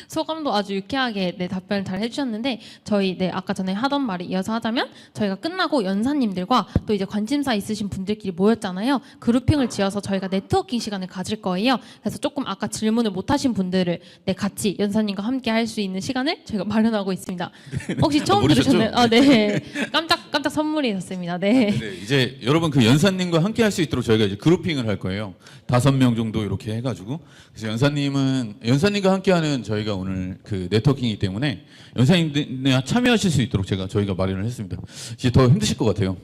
C: 소감도 아주 유쾌하게 답변을 잘 해주셨는데 저희 아까 전에 하던 말에 이어서 하자면 저희가 끝나고 연사님들과 또 이제 관심사 있으신 분들끼리 모였잖아요. 그룹핑을 지어서 저희가 네트워킹 시간을 가질 거예요. 그래서 조금 아까 질문을 못하신 분들을 같이 연사님과 함께 할 수 있는 시간을 저희가 마련하고 있습니다. 혹시 처음
D: 모르셨죠?
C: 들으셨나요? 아, 네. 깜짝 선물이 있었습니다. 네.
D: 네, 이제 여러분 그 연사님과 함께 할 수 있도록 저희가 이제 그룹핑을 할 거예요. 5명 정도 이렇게 해가지고 그래서 연사님과 함께하는 저희가 오늘 그 네트워킹이기 때문에 연사님과 참여하실 수 있도록 저희가 마련을 했습니다. 이제 더 힘드실 것 같아요.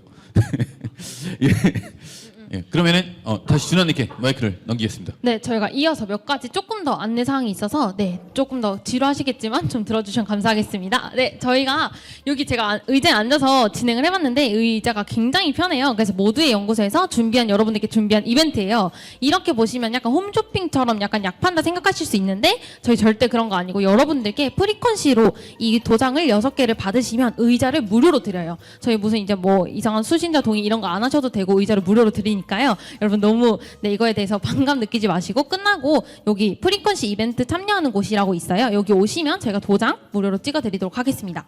D: 예, 그러면은 다시 준하님께 마이크를 넘기겠습니다.
C: 네, 저희가 이어서 몇 가지 조금 더 안내 사항이 있어서 조금 더 지루하시겠지만 좀 들어주시면 감사하겠습니다. 네, 저희가 여기 제가 의자에 앉아서 진행을 해봤는데 의자가 굉장히 편해요. 그래서 모두의 연구소에서 여러분들께 준비한 이벤트예요. 이렇게 보시면 약간 홈쇼핑처럼 약간 약 판다 생각하실 수 있는데 저희 절대 그런 거 아니고 여러분들께 프리퀀시로 이 도장을 6개를 받으시면 의자를 무료로 드려요. 저희 무슨 이제 뭐 이상한 수신자 동의 이런 거 안 하셔도 되고 의자를 무료로 드리니까요. 여러분 너무 이거에 대해서 반감 느끼지 마시고 끝나고 여기 프리퀀시 이벤트 참여하는 곳이라고 있어요. 여기 오시면 제가 도장 무료로 찍어드리도록 하겠습니다.